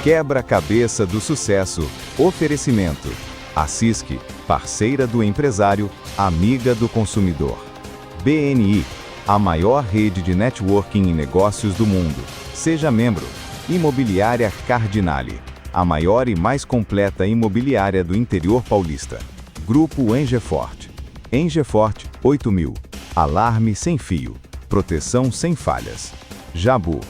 Quebra-cabeça do sucesso. Oferecimento. A CISC, parceira do empresário, amiga do consumidor. BNI, a maior rede de networking em negócios do mundo. Seja membro. Imobiliária Cardinale, a maior e mais completa imobiliária do interior paulista. Grupo Engefort. Engefort 8000. Alarme sem fio. Proteção sem falhas. Jabu.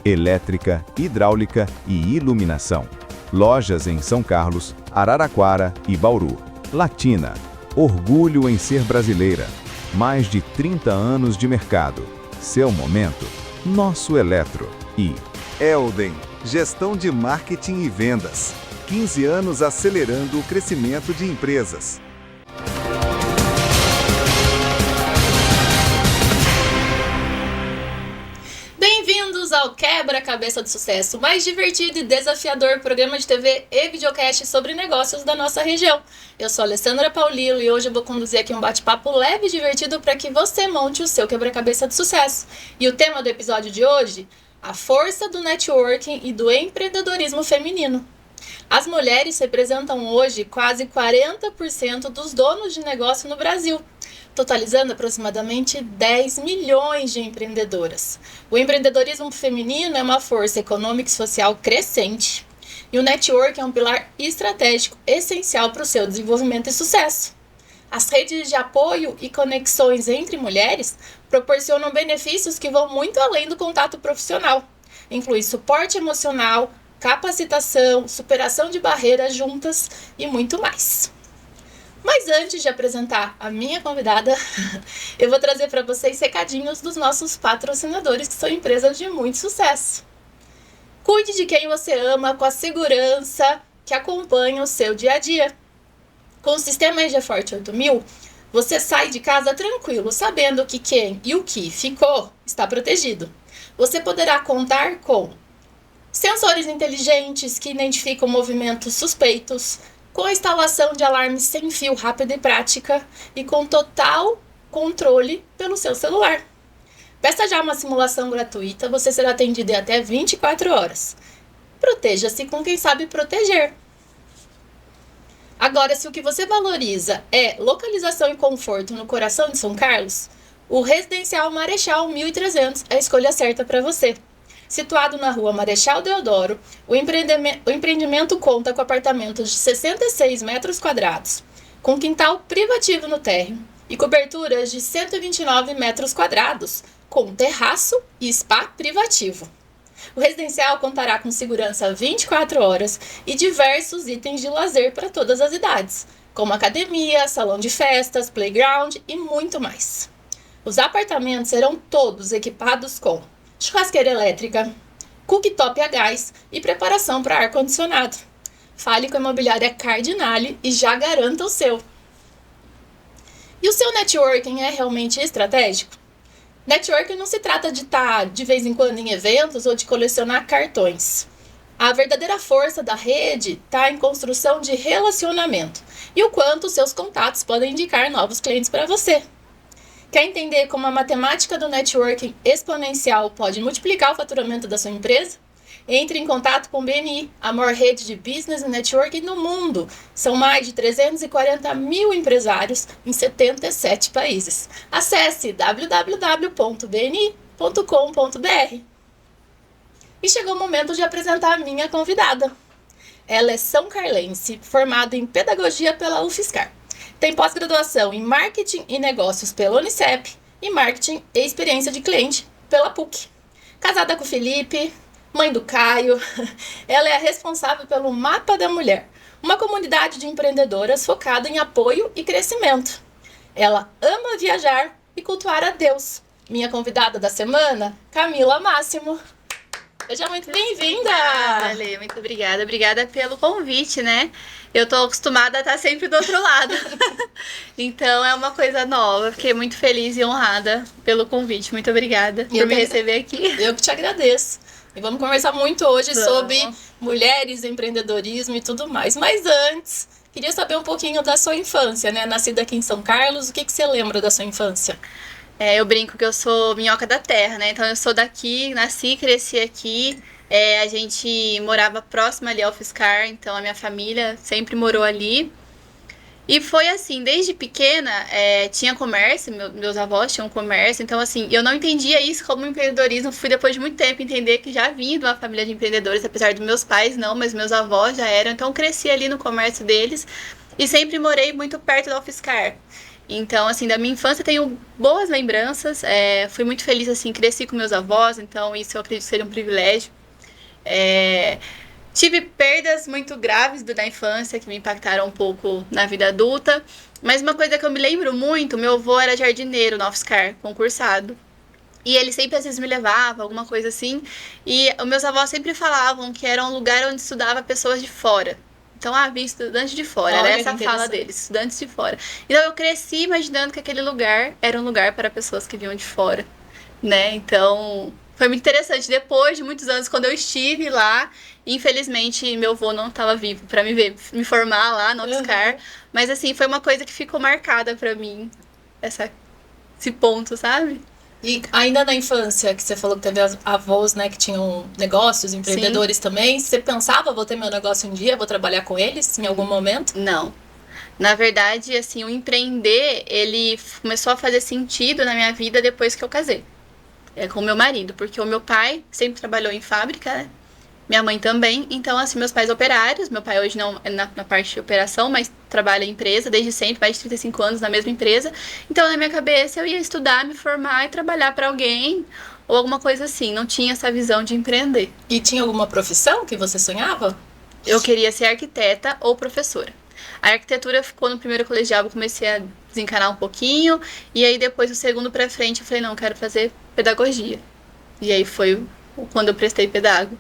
Elétrica, hidráulica e iluminação. Lojas em São Carlos, Araraquara e Bauru. Latina. Orgulho em ser brasileira. Mais de 30 anos de mercado. Seu momento. Nosso Eletro. E Elden. Gestão de marketing e vendas. 15 anos acelerando o crescimento de empresas. Bem-vindos ao Quebra-Cabeça do Sucesso, mais divertido e desafiador programa de TV e videocast sobre negócios da nossa região. Eu sou a Alessandra Paulillo e hoje eu vou conduzir aqui um bate-papo leve e divertido para que você monte o seu quebra-cabeça do sucesso. E o tema do episódio de hoje: a força do networking e do empreendedorismo feminino. As mulheres representam hoje quase 40% dos donos de negócio no Brasil, totalizando aproximadamente 10 milhões de empreendedoras. O empreendedorismo feminino é uma força econômica e social crescente, e o network é um pilar estratégico essencial para o seu desenvolvimento e sucesso. As redes de apoio e conexões entre mulheres proporcionam benefícios que vão muito além do contato profissional. Inclui suporte emocional, capacitação, superação de barreiras juntas e muito mais. Mas antes de apresentar a minha convidada, eu vou trazer para vocês recadinhos dos nossos patrocinadores, que são empresas de muito sucesso. Cuide de quem você ama com a segurança que acompanha o seu dia a dia. Com o sistema Engefort 8000, você sai de casa tranquilo, sabendo que quem e o que ficou está protegido. Você poderá contar com sensores inteligentes que identificam movimentos suspeitos, com a instalação de alarmes sem fio rápida e prática e com total controle pelo seu celular. Peça já uma simulação gratuita, você será atendido em até 24 horas. Proteja-se com quem sabe proteger. Agora, se o que você valoriza é localização e conforto no coração de São Carlos, o Residencial Marechal 1300 é a escolha certa para você. Situado na rua Marechal Deodoro, o empreendimento conta com apartamentos de 66 metros quadrados, com quintal privativo no térreo e coberturas de 129 metros quadrados, com terraço e spa privativo. O residencial contará com segurança 24 horas e diversos itens de lazer para todas as idades, como academia, salão de festas, playground e muito mais. Os apartamentos serão todos equipados com churrasqueira elétrica, cooktop a gás e preparação para ar-condicionado. Fale com a imobiliária Cardinale e já garanta o seu. E o seu networking é realmente estratégico? Networking não se trata de estar de vez em quando em eventos ou de colecionar cartões. A verdadeira força da rede está em construção de relacionamento e o quanto seus contatos podem indicar novos clientes para você. Quer entender como a matemática do networking exponencial pode multiplicar o faturamento da sua empresa? Entre em contato com o BNI, a maior rede de business e networking no mundo. São mais de 340 mil empresários em 77 países. Acesse www.bni.com.br. E chegou o momento de apresentar a minha convidada. Ela é são carlense, formada em pedagogia pela UFSCar. Tem pós-graduação em Marketing e Negócios pela Unicep e Marketing e Experiência de Cliente pela PUC. Casada com o Felipe, mãe do Caio, ela é a responsável pelo Mapa da Mulher, uma comunidade de empreendedoras focada em apoio e crescimento. Ela ama viajar e cultuar a Deus. Minha convidada da semana, Camila Máximo. Seja muito bem-vinda! Ale, muito obrigada. Obrigada pelo convite, né? Eu tô acostumada a estar sempre do outro lado. Então é uma coisa nova. Fiquei muito feliz e honrada pelo convite. Muito obrigada por me receber aqui. Eu que te agradeço. E vamos conversar muito hoje sobre mulheres, empreendedorismo e tudo mais. Mas antes, queria saber um pouquinho da sua infância, né? Nascida aqui em São Carlos, o que você lembra da sua infância? Eu brinco que eu sou minhoca da terra, né? Então eu sou daqui, nasci, cresci aqui. A gente morava próximo ali ao UFSCar, então a minha família sempre morou ali. E foi assim, desde pequena, tinha comércio, meus avós tinham comércio, então assim, eu não entendia isso como empreendedorismo, fui depois de muito tempo entender que já vim de uma família de empreendedores, apesar dos meus pais não, mas meus avós já eram, então cresci ali no comércio deles e sempre morei muito perto da UFSCar. Então, assim, da minha infância tenho boas lembranças, fui muito feliz, assim, cresci com meus avós, então isso eu acredito que seria um privilégio. É, Tive perdas muito graves da infância que me impactaram um pouco na vida adulta. Mas uma coisa que eu me lembro muito, meu avô era jardineiro no UFSCar, concursado. E ele sempre às vezes me levava, alguma coisa assim. E os meus avós sempre falavam que era um lugar onde estudava pessoas de fora. Então, vinha estudante de fora, Olha, era que essa a fala interessante. deles, estudantes de fora. Então eu cresci imaginando que aquele lugar era um lugar para pessoas que vinham de fora, né? Então, foi muito interessante. Depois de muitos anos, quando eu estive lá, infelizmente meu avô não estava vivo para me ver, me formar lá no UFSCar. Mas assim, foi uma coisa que ficou marcada para mim, esse ponto, sabe? E ainda na infância, que você falou que teve avós, né, que tinham negócios, empreendedores também, você pensava, vou ter meu negócio um dia, vou trabalhar com eles em algum momento? Não. Na verdade, assim, o empreender, ele começou a fazer sentido na minha vida depois que eu casei. Com o meu marido, porque o meu pai sempre trabalhou em fábrica, né? Minha mãe também. Então, assim, meus pais operários. Meu pai hoje não é na parte de operação, mas trabalha em empresa desde sempre, mais de 35 anos na mesma empresa. Então, na minha cabeça, eu ia estudar, me formar e trabalhar para alguém ou alguma coisa assim. Não tinha essa visão de empreender. E tinha alguma profissão que você sonhava? Eu queria ser arquiteta ou professora. A arquitetura ficou no primeiro colegial, eu comecei a desencanar um pouquinho. E aí, depois, do segundo pra frente, eu falei, não, eu quero fazer pedagogia. E aí foi quando eu prestei pedago.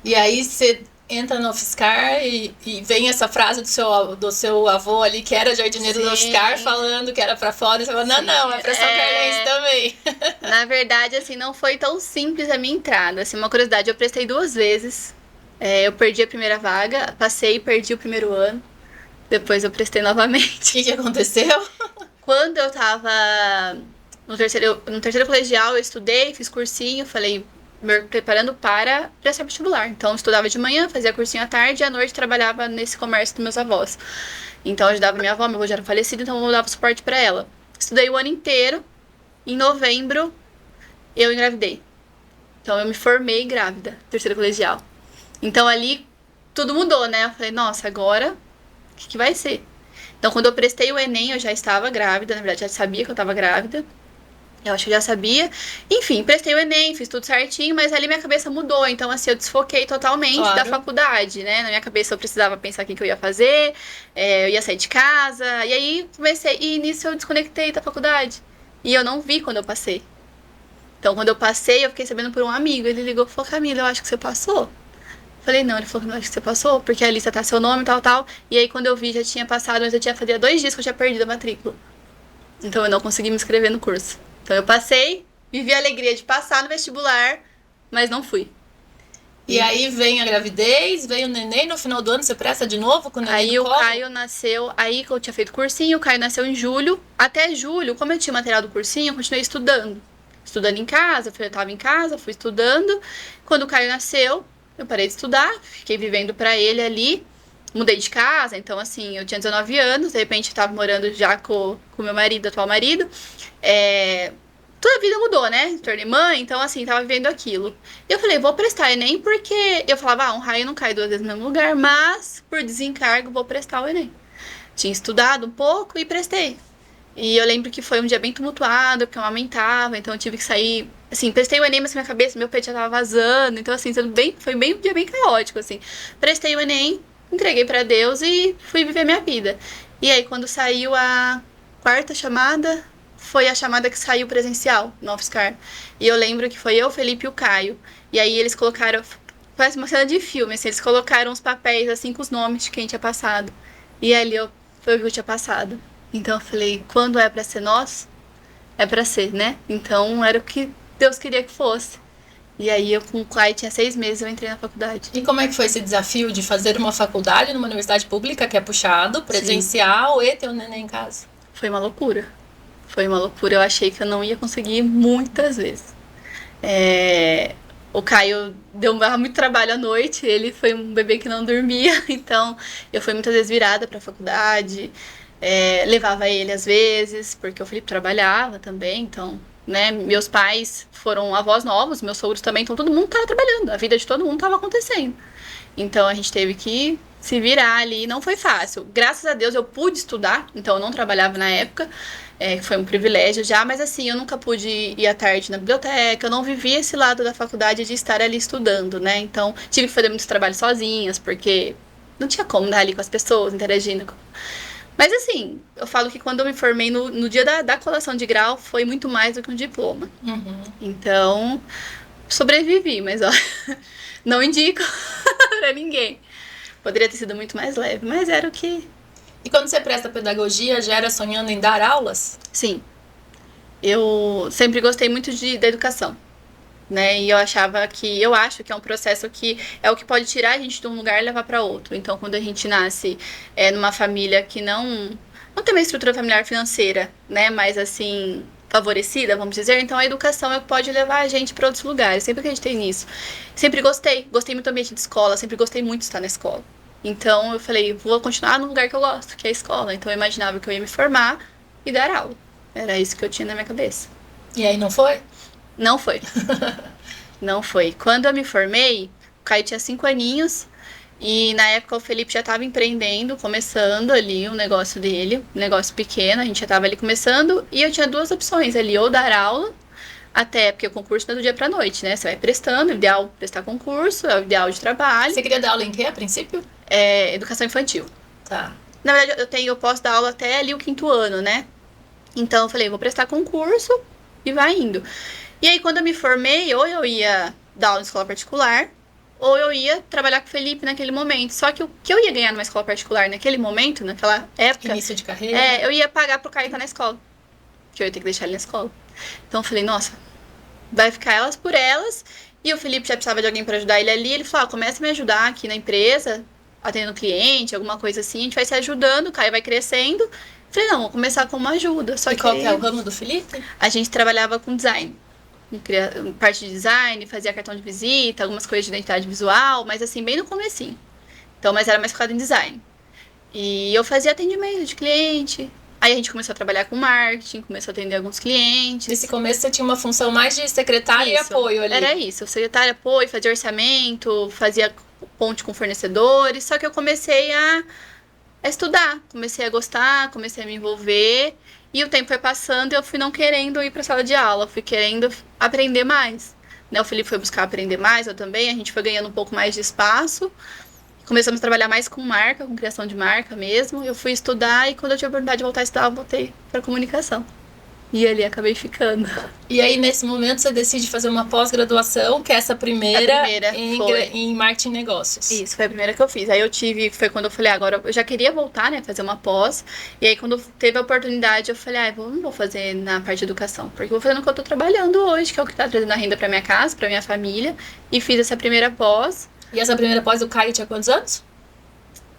E aí você entra no UFSCar e vem essa frase do seu avô ali, que era jardineiro do Sim. UFSCar, falando que era pra fora. E você fala, não, é pra São Carlense também. Na verdade, assim, não foi tão simples a minha entrada. Assim, uma curiosidade, eu prestei 2 vezes. Eu perdi a primeira vaga, passei e perdi o primeiro ano. Depois eu prestei O novamente. que aconteceu? Quando eu tava no terceiro colegial, eu estudei, fiz cursinho, falei, me preparando para prestar vestibular. Então, eu estudava de manhã, fazia cursinho à tarde e à noite trabalhava nesse comércio dos meus avós. Então, eu ajudava minha avó, meu avô já era falecido, então eu dava suporte para ela. Estudei o ano inteiro. Em novembro, eu engravidei. Então, eu me formei grávida, terceiro colegial. Então, ali, tudo mudou, né? Eu falei, nossa, agora, o que vai ser? Então, quando eu prestei o Enem, eu já estava grávida. Na verdade, já sabia que eu estava grávida. Eu acho que eu já sabia. Enfim, prestei o Enem, fiz tudo certinho, mas ali minha cabeça mudou. Então, assim, eu desfoquei totalmente da faculdade, né? Na minha cabeça eu precisava pensar o que eu ia fazer, eu ia sair de casa. E aí, e nisso eu desconectei da faculdade. E eu não vi quando eu passei. Então, quando eu passei, eu fiquei sabendo por um amigo. Ele ligou e falou, Camila, eu acho que você passou. Falei, não, ele falou, não, acho que você passou, porque a lista tá seu nome, tal. E aí, quando eu vi, já tinha passado, mas eu tinha fazia 2 dias que eu tinha perdido a matrícula. Então, eu não consegui me inscrever no curso. Então, eu passei, vivi a alegria de passar no vestibular, mas não fui. E aí vem a gravidez, vem o neném, no final do ano você presta de novo com o neném Aí no o colo? Caio nasceu, aí que eu tinha feito cursinho, o Caio nasceu em julho. Até julho, como eu tinha material do cursinho, eu continuei estudando. Estudando em casa, eu tava em casa, fui estudando. Quando o Caio nasceu, eu parei de estudar, fiquei vivendo pra ele ali. Mudei de casa, então assim, eu tinha 19 anos, de repente eu tava morando já com meu marido, atual marido. Toda a vida mudou, né? Tornei mãe, então assim, tava vivendo aquilo. Eu falei, vou prestar Enem, porque eu falava, um raio não cai 2 vezes no mesmo lugar, mas por desencargo vou prestar o Enem. Tinha estudado um pouco e prestei. E eu lembro que foi um dia bem tumultuado, porque eu amamentava, então eu tive que sair. Assim, prestei o Enem, mas minha cabeça, meu peito já tava vazando, então assim, foi bem um dia bem caótico, assim. Prestei o Enem, entreguei pra Deus e fui viver minha vida. E aí, quando saiu a 4ª chamada, foi a chamada que saiu presencial no UFSCar. E eu lembro que foi eu, o Felipe e o Caio. E aí eles colocaram, parece uma cena de filme, assim, eles colocaram os papéis, assim, com os nomes de quem tinha passado. E ali foi o que eu tinha passado. Então eu falei, quando é pra ser nós, é pra ser, né? Então era o que Deus queria que fosse. E aí eu com o Caio tinha 6 meses, eu entrei na faculdade. E como é que foi esse desafio de fazer uma faculdade numa universidade pública, que é puxado, presencial, e ter um neném em casa? Foi uma loucura. Foi uma loucura, eu achei que eu não ia conseguir muitas vezes. O Caio dava muito trabalho à noite, ele foi um bebê que não dormia, então eu fui muitas vezes virada para a faculdade, levava ele às vezes, porque o Felipe trabalhava também, então, né, meus pais foram avós novos, meus sogros também, então todo mundo estava trabalhando, a vida de todo mundo estava acontecendo. Então a gente teve que se virar ali, não foi fácil. Graças a Deus eu pude estudar, então eu não trabalhava na época, foi um privilégio já, mas assim, eu nunca pude ir à tarde na biblioteca, eu não vivi esse lado da faculdade de estar ali estudando, né? Então tive que fazer muitos trabalhos sozinhas, porque não tinha como estar ali com as pessoas, interagindo. Mas assim, eu falo que quando eu me formei no dia da colação de grau, foi muito mais do que um diploma. Uhum. Então, sobrevivi, mas ó, não indico pra ninguém. Poderia ter sido muito mais leve, mas era o que... E quando você presta pedagogia, já era sonhando em dar aulas? Sim. Eu sempre gostei muito da educação, né? E eu acho que é um processo que é o que pode tirar a gente de um lugar e levar para outro. Então, quando a gente nasce numa família que não tem uma estrutura familiar financeira, né? Mas assim, favorecida, vamos dizer, então a educação é o que pode levar a gente para outros lugares. Sempre acreditei nisso. Sempre gostei muito do ambiente de escola, sempre gostei muito de estar na escola. Então eu falei, vou continuar no lugar que eu gosto, que é a escola. Então eu imaginava que eu ia me formar e dar aula. Era isso que eu tinha na minha cabeça. E aí não foi? Não foi. Não foi. Quando eu me formei, o Caio tinha 5 aninhos e na época o Felipe já estava empreendendo, começando ali o negócio dele, um negócio pequeno, a gente já estava ali começando e eu tinha 2 opções ali, ou dar aula, até porque o concurso não é do dia pra noite, né? Você vai prestando, é o ideal prestar concurso, é o ideal de trabalho. Você queria dar aula em quê, a princípio? Educação infantil. Tá. Na verdade, eu posso dar aula até ali o 5º ano, né? Então eu falei, vou prestar concurso e vai indo. E aí quando eu me formei, ou eu ia dar aula em escola particular, ou eu ia trabalhar com o Felipe naquele momento. Só que o que eu ia ganhar numa escola particular naquele momento, naquela época... Início de carreira. Eu ia pagar pro Caio estar na escola. Que eu ia ter que deixar ele na escola. Então eu falei, nossa, vai ficar elas por elas. E o Felipe já precisava de alguém para ajudar ele ali. Ele falou, começa a me ajudar aqui na empresa, atendendo cliente, alguma coisa assim. A gente vai se ajudando, o Caio vai crescendo. Falei, não, vou começar com uma ajuda. Só e qual que é o ramo do Felipe? A gente trabalhava com design. Parte de design, fazia cartão de visita, algumas coisas de identidade visual, mas assim, bem no comecinho. Então, mas era mais focado em design. E eu fazia atendimento de cliente. Aí a gente começou a trabalhar com marketing, começou a atender alguns clientes. Nesse começo você tinha uma função mais de secretária e apoio ali. Era isso, secretária, apoio, fazia orçamento, fazia ponte com fornecedores. Só que eu comecei a estudar, comecei a gostar, comecei a me envolver. E o tempo foi passando e eu fui não querendo ir para a sala de aula, fui querendo aprender mais. Né? O Felipe foi buscar aprender mais, eu também, a gente foi ganhando um pouco mais de espaço. Começamos a trabalhar mais com marca, com criação de marca mesmo. Eu fui estudar e quando eu tive a oportunidade de voltar a estudar, eu voltei para comunicação. E ali acabei ficando. E aí, nesse momento, você decide fazer uma pós-graduação, que é essa primeira em marketing e negócios. Isso, foi a primeira que eu fiz. Aí foi quando eu falei, agora eu já queria voltar, né, fazer uma pós. E aí, quando teve a oportunidade, eu falei, não vou fazer na parte de educação, porque eu vou fazer no que eu tô trabalhando hoje, que é o que tá trazendo a renda pra minha casa, pra minha família. E fiz essa primeira pós. E essa primeira pós, o Caio tinha quantos anos?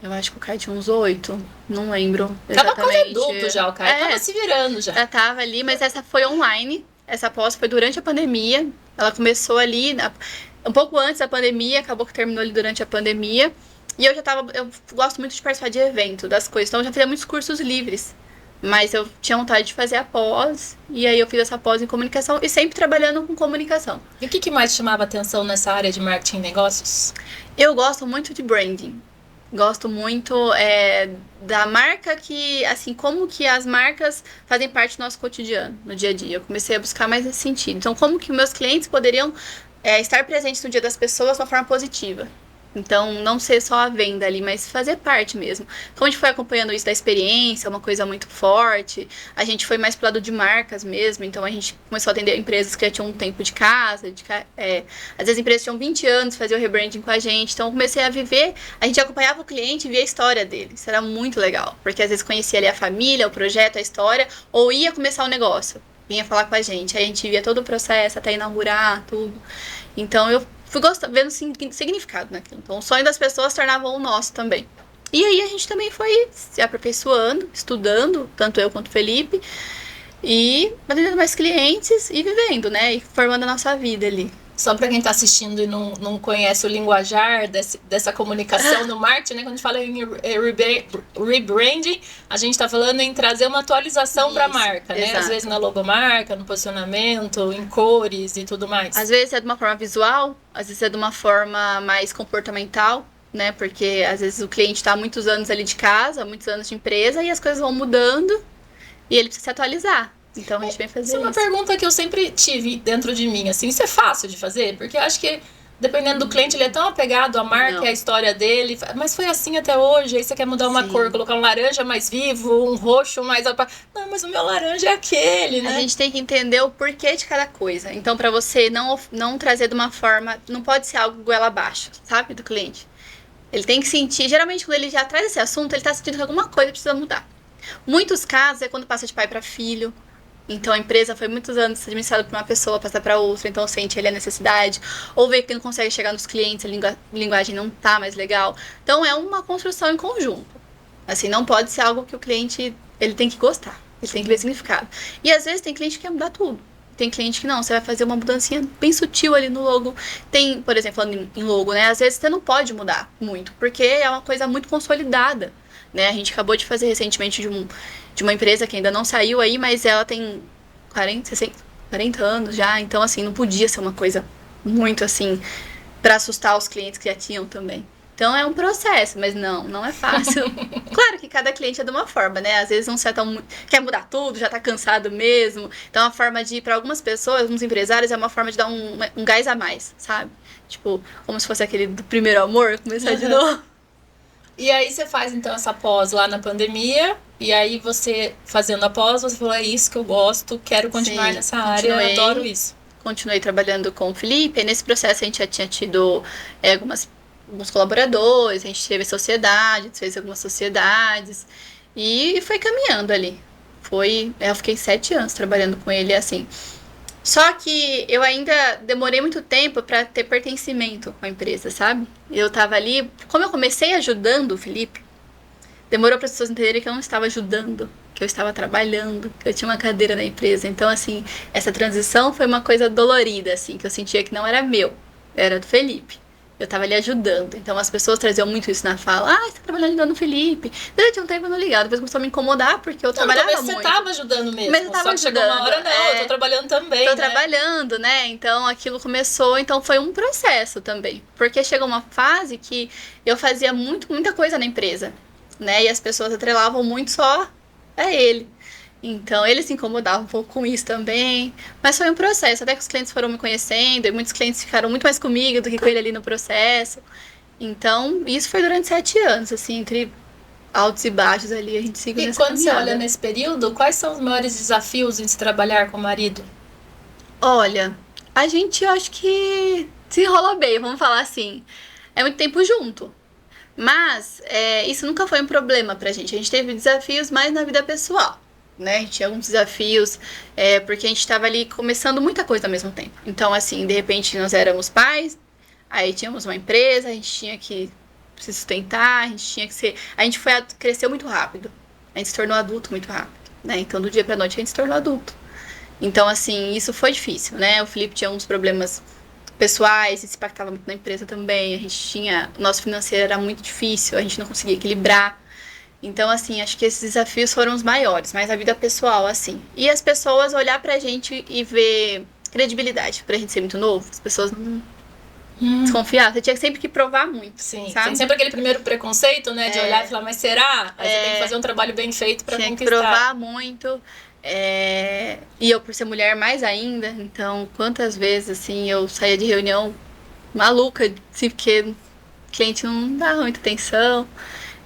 Eu acho que o Caio tinha uns 8, não lembro exatamente. Tava quase adulto já, o Caio tava se virando já. Já tava ali, mas essa foi online, essa pós foi durante a pandemia, ela começou ali, um pouco antes da pandemia, acabou que terminou ali durante a pandemia, e eu gosto muito de participar de evento, das coisas, então eu já fazia muitos cursos livres, mas eu tinha vontade de fazer a pós, e aí eu fiz essa pós em comunicação, e sempre trabalhando com comunicação. E o que mais chamava atenção nessa área de marketing e negócios? Eu gosto muito de branding. Gosto muito da marca assim, como que as marcas fazem parte do nosso cotidiano, no dia a dia. Eu comecei a buscar mais nesse sentido. Então, como que meus clientes poderiam estar presentes no dia das pessoas de uma forma positiva. Então, não ser só a venda ali, mas fazer parte mesmo. Como a gente foi acompanhando isso da experiência, uma coisa muito forte, a gente foi mais pro lado de marcas mesmo, então a gente começou a atender empresas que já tinham um tempo de casa, às vezes empresas tinham 20 anos, faziam o rebranding com a gente, então eu comecei a viver, a gente acompanhava o cliente e via a história dele, isso era muito legal, porque às vezes conhecia ali a família, o projeto, a história, ou ia começar o negócio, vinha falar com a gente, aí a gente via todo o processo até inaugurar, tudo. Então eu fui vendo significado naquilo. Então o sonho das pessoas tornava o nosso também. E aí a gente também foi se aperfeiçoando, estudando, tanto eu quanto o Felipe. e atendendo mais clientes e vivendo, né? E formando a nossa vida ali. Só para quem está assistindo e não conhece o linguajar dessa comunicação no marketing, né? Quando a gente fala em rebranding, a gente está falando em trazer uma atualização para a marca, né? Exato. Às vezes na logomarca, no posicionamento, em cores e tudo mais. Às vezes é de uma forma visual, às vezes é de uma forma mais comportamental, né? Porque às vezes o cliente está há muitos anos ali de casa, há muitos anos de empresa, e as coisas vão mudando e ele precisa se atualizar. Então a gente vem fazer Isso é uma pergunta que eu sempre tive dentro de mim, assim, isso é fácil de fazer? Porque eu acho que, dependendo do cliente, ele é tão apegado à marca e à história dele, mas foi assim até hoje, aí você quer mudar uma cor, colocar um laranja mais vivo, um roxo mais... Não, mas o meu laranja é aquele, né? A gente tem que entender o porquê de cada coisa. Então, pra você não trazer de uma forma... Não pode ser algo goela abaixo, sabe, do cliente. Ele tem que sentir... Geralmente, quando ele já traz esse assunto, ele tá sentindo que alguma coisa precisa mudar. Muitos casos é quando passa de pai para filho. Então a empresa foi muitos anos administrada por uma pessoa, passa para outra, então sente ele a necessidade, ou vê que não consegue chegar nos clientes, a linguagem não tá mais legal. Então é uma construção em conjunto. Assim, não pode ser algo que o cliente, ele tem que gostar, ele tem que ver significado. E às vezes tem cliente que quer mudar tudo. Tem cliente que não, você vai fazer uma mudancinha bem sutil ali no logo. Tem, por exemplo, falando em logo, né? Às vezes você não pode mudar muito, porque é uma coisa muito consolidada, né? A gente acabou de fazer recentemente de uma empresa que ainda não saiu aí, mas ela tem 40 anos já, então assim, não podia ser uma coisa muito assim, pra assustar os clientes que já tinham também. Então é um processo, mas não é fácil. Claro que cada cliente é de uma forma, né? Às vezes quer mudar tudo, já tá cansado mesmo. Então é uma forma de, para algumas pessoas, alguns empresários, é uma forma de dar um gás a mais, sabe? Tipo, como se fosse aquele do primeiro amor, começar de novo. E aí você faz então essa pós lá na pandemia, e aí você fazendo a pós, você falou, é isso que eu gosto, quero continuar nessa área, eu adoro isso. Continuei trabalhando com o Felipe, e nesse processo a gente já tinha tido alguns colaboradores, a gente teve sociedade, fez algumas sociedades, e foi caminhando ali. Eu fiquei 7 anos trabalhando com ele assim. Só que eu ainda demorei muito tempo para ter pertencimento com a empresa, sabe? Eu tava ali, como eu comecei ajudando o Felipe, demorou para as pessoas entenderem que eu não estava ajudando, que eu estava trabalhando, que eu tinha uma cadeira na empresa. Então, assim, essa transição foi uma coisa dolorida, assim, que eu sentia que não era meu, era do Felipe. Eu tava ali ajudando. Então as pessoas traziam muito isso na fala. Ah, você tá trabalhando ajudando o Felipe. Durante um tempo eu não ligava. Depois começou a me incomodar porque eu trabalhava muito. Você tava ajudando mesmo. Mas eu tava só que ajudando. Chegou uma hora, não, eu tô trabalhando também, Tô trabalhando, né? Então aquilo começou. Então foi um processo também. Porque chegou uma fase que eu fazia muita coisa na empresa, né? E as pessoas atrelavam muito só a ele. Então, ele se incomodava um pouco com isso também. Mas foi um processo, até que os clientes foram me conhecendo. E muitos clientes ficaram muito mais comigo do que com ele ali no processo. Então, isso foi durante 7 anos, assim, entre altos e baixos ali, a gente seguiu nessa caminhada. E quando você olha nesse período, quais são os maiores desafios em se trabalhar com o marido? Olha, a gente, eu acho que se enrola bem, vamos falar assim. É muito tempo junto. Mas, isso nunca foi um problema pra gente. A gente teve desafios mais na vida pessoal. Né? A gente tinha alguns desafios, porque a gente estava ali começando muita coisa ao mesmo tempo. Então, assim, de repente nós éramos pais, aí tínhamos uma empresa, a gente tinha que se sustentar, a gente cresceu muito rápido. A gente se tornou adulto muito rápido, né? Então, do dia pra noite a gente se tornou adulto. Então, assim, isso foi difícil, né? O Felipe tinha uns problemas pessoais, isso impactava muito na empresa também. O nosso financeiro era muito difícil, a gente não conseguia equilibrar. Então, assim, acho que esses desafios foram os maiores, mas a vida pessoal, assim. E as pessoas olhar pra gente e ver credibilidade. Pra gente ser muito novo, as pessoas não desconfiar. Você tinha sempre que provar muito. Sim, sabe? tem sempre aquele primeiro preconceito, né? De olhar e falar, mas será? Aí você tem que fazer um trabalho bem feito pra tinha conquistar. Que provar muito. E eu, por ser mulher, mais ainda. Então, quantas vezes, assim, eu saía de reunião maluca, assim, porque o cliente não dava muita atenção.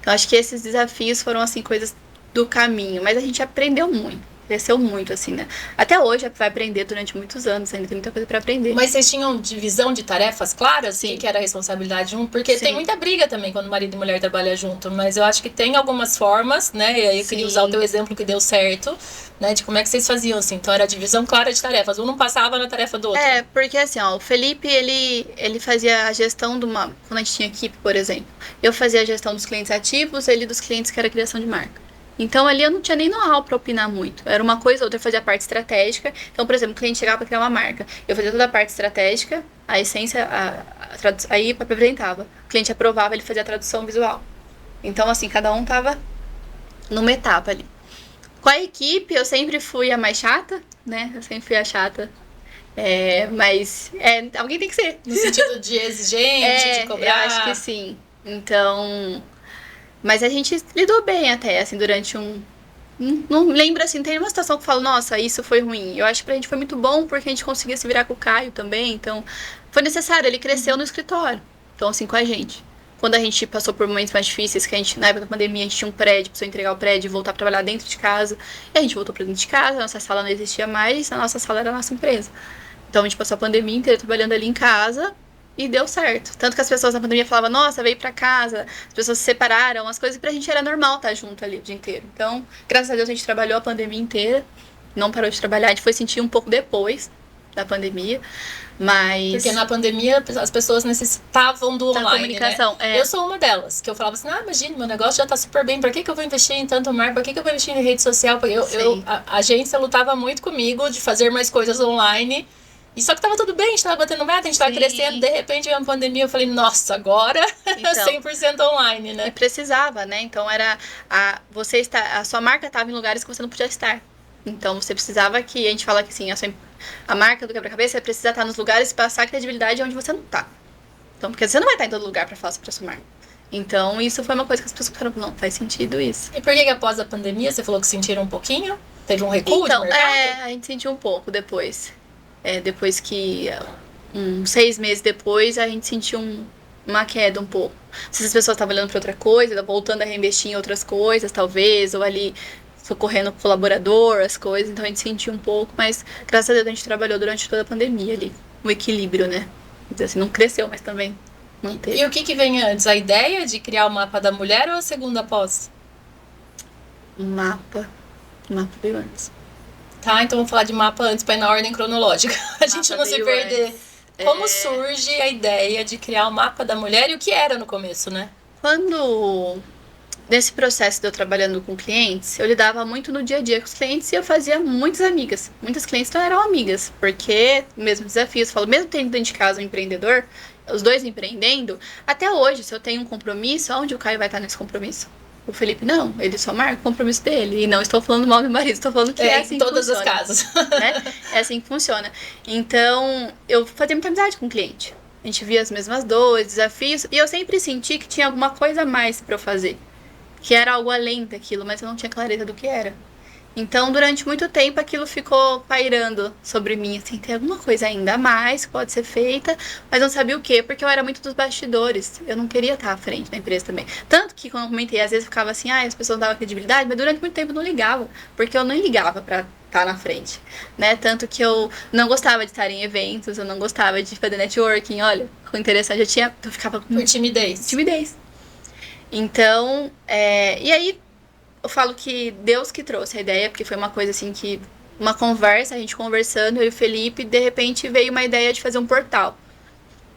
Então, acho que esses desafios foram, assim, coisas do caminho. Mas a gente aprendeu muito. Cresceu muito, assim, né? Até hoje vai aprender durante muitos anos. Ainda tem muita coisa pra aprender. Mas vocês tinham divisão de tarefas claras? Sim. Que era a responsabilidade de um? Porque Sim. tem muita briga também quando marido e mulher trabalham junto. Mas eu acho que tem algumas formas, né? E aí eu queria usar o teu exemplo que deu certo, né? De como é que vocês faziam, assim. Então, era a divisão clara de tarefas. Um não passava na tarefa do outro. Porque assim, ó, o Felipe, ele fazia a gestão quando a gente tinha equipe, por exemplo. Eu fazia a gestão dos clientes ativos, ele dos clientes que era criação de marca. Então ali eu não tinha nem know-how para opinar muito. Era uma coisa, outra eu fazia a parte estratégica. Então, por exemplo, o cliente chegava para criar uma marca. Eu fazia toda a parte estratégica, a essência, aí apresentava. O cliente aprovava, ele fazia a tradução visual. Então, assim, cada um tava numa etapa ali. Com a equipe, eu sempre fui a mais chata, né? Eu sempre fui a chata. Mas alguém tem que ser. No sentido de exigente, de cobrar. Eu acho que sim. Então... Mas a gente lidou bem até, assim, durante não lembro, assim, tem uma situação que eu falo, nossa, isso foi ruim. Eu acho que pra gente foi muito bom, porque a gente conseguia se virar com o Caio também. Então, foi necessário. Ele cresceu no escritório. Então, assim, com a gente. Quando a gente passou por momentos mais difíceis, que a gente, na época da pandemia, a gente tinha um prédio, precisou entregar o prédio e voltar pra trabalhar dentro de casa. E a gente voltou pra dentro de casa, a nossa sala não existia mais, a nossa sala era a nossa empresa. Então a gente passou a pandemia inteira trabalhando ali em casa e deu certo. Tanto que as pessoas na pandemia falavam, nossa, veio pra casa, as pessoas se separaram, as coisas, pra gente era normal estar junto ali o dia inteiro. Então, graças a Deus, a gente trabalhou a pandemia inteira, não parou de trabalhar, a gente foi sentir um pouco depois da pandemia. Mas... Porque na pandemia as pessoas necessitavam do online, comunicação, né? Eu sou uma delas, que eu falava assim, imagina, meu negócio já tá super bem, pra que eu vou investir em tanto marketing, pra que eu vou investir em rede social? Porque a agência lutava muito comigo de fazer mais coisas online, e só que tava tudo bem, a gente tava batendo meta, a gente tava crescendo, de repente veio uma pandemia, eu falei, nossa, agora então, 100% online, né? E precisava, né? Então era, a sua marca tava em lugares que você não podia estar. Então você precisava que, a gente fala que assim, a marca do quebra-cabeça precisa estar nos lugares e passar credibilidade onde você não tá. Então, porque você não vai estar em todo lugar pra falar sobre a sua marca. Então, isso foi uma coisa que as pessoas falaram, não, faz sentido isso. E por que após a pandemia, você falou que sentiram um pouquinho? Teve um recuo então, de mercado? A gente sentiu um pouco depois. Depois que, 6 meses depois, a gente sentiu uma queda um pouco. Não sei se as pessoas estavam olhando pra outra coisa, voltando a reinvestir em outras coisas, talvez, ou ali socorrendo o colaborador, as coisas, então a gente sentiu um pouco, mas graças a Deus a gente trabalhou durante toda a pandemia ali, o equilíbrio, né? Assim, não cresceu, mas também manteve. E o que vem antes? A ideia de criar o mapa da mulher ou a segunda pós? O mapa veio antes. Tá, então vamos falar de mapa antes pra ir na ordem cronológica. A gente não se perder. Como surge a ideia de criar o mapa da mulher e o que era no começo, né? Nesse processo de eu trabalhando com clientes, eu lidava muito no dia a dia com os clientes e eu fazia muitas amigas. Muitas clientes não eram amigas, porque mesmo desafios, eu falo, mesmo tendo dentro de casa um empreendedor, os dois empreendendo, até hoje, se eu tenho um compromisso, onde o Caio vai estar nesse compromisso? O Felipe, não, ele só marca o compromisso dele. E não estou falando mal do meu marido, estou falando que é assim em todos que os casos. Né? É assim que funciona. Então, eu fazia muita amizade com o cliente. A gente via as mesmas dores, desafios, e eu sempre senti que tinha alguma coisa a mais para eu fazer. Que era algo além daquilo, mas eu não tinha clareza do que era. Então, durante muito tempo, aquilo ficou pairando sobre mim, assim, tem alguma coisa ainda a mais que pode ser feita, mas não sabia o quê, porque eu era muito dos bastidores. Eu não queria estar à frente da empresa também. Tanto que, quando eu comentei, às vezes ficava assim, as pessoas davam credibilidade, mas durante muito tempo eu não ligava, porque eu não ligava pra estar na frente, né? Tanto que eu não gostava de estar em eventos, eu não gostava de fazer networking, olha, o interessante, eu ficava com... Por timidez. Então, e aí eu falo que Deus que trouxe a ideia, porque foi uma coisa assim que, uma conversa, a gente conversando, eu e o Felipe, de repente veio uma ideia de fazer um portal.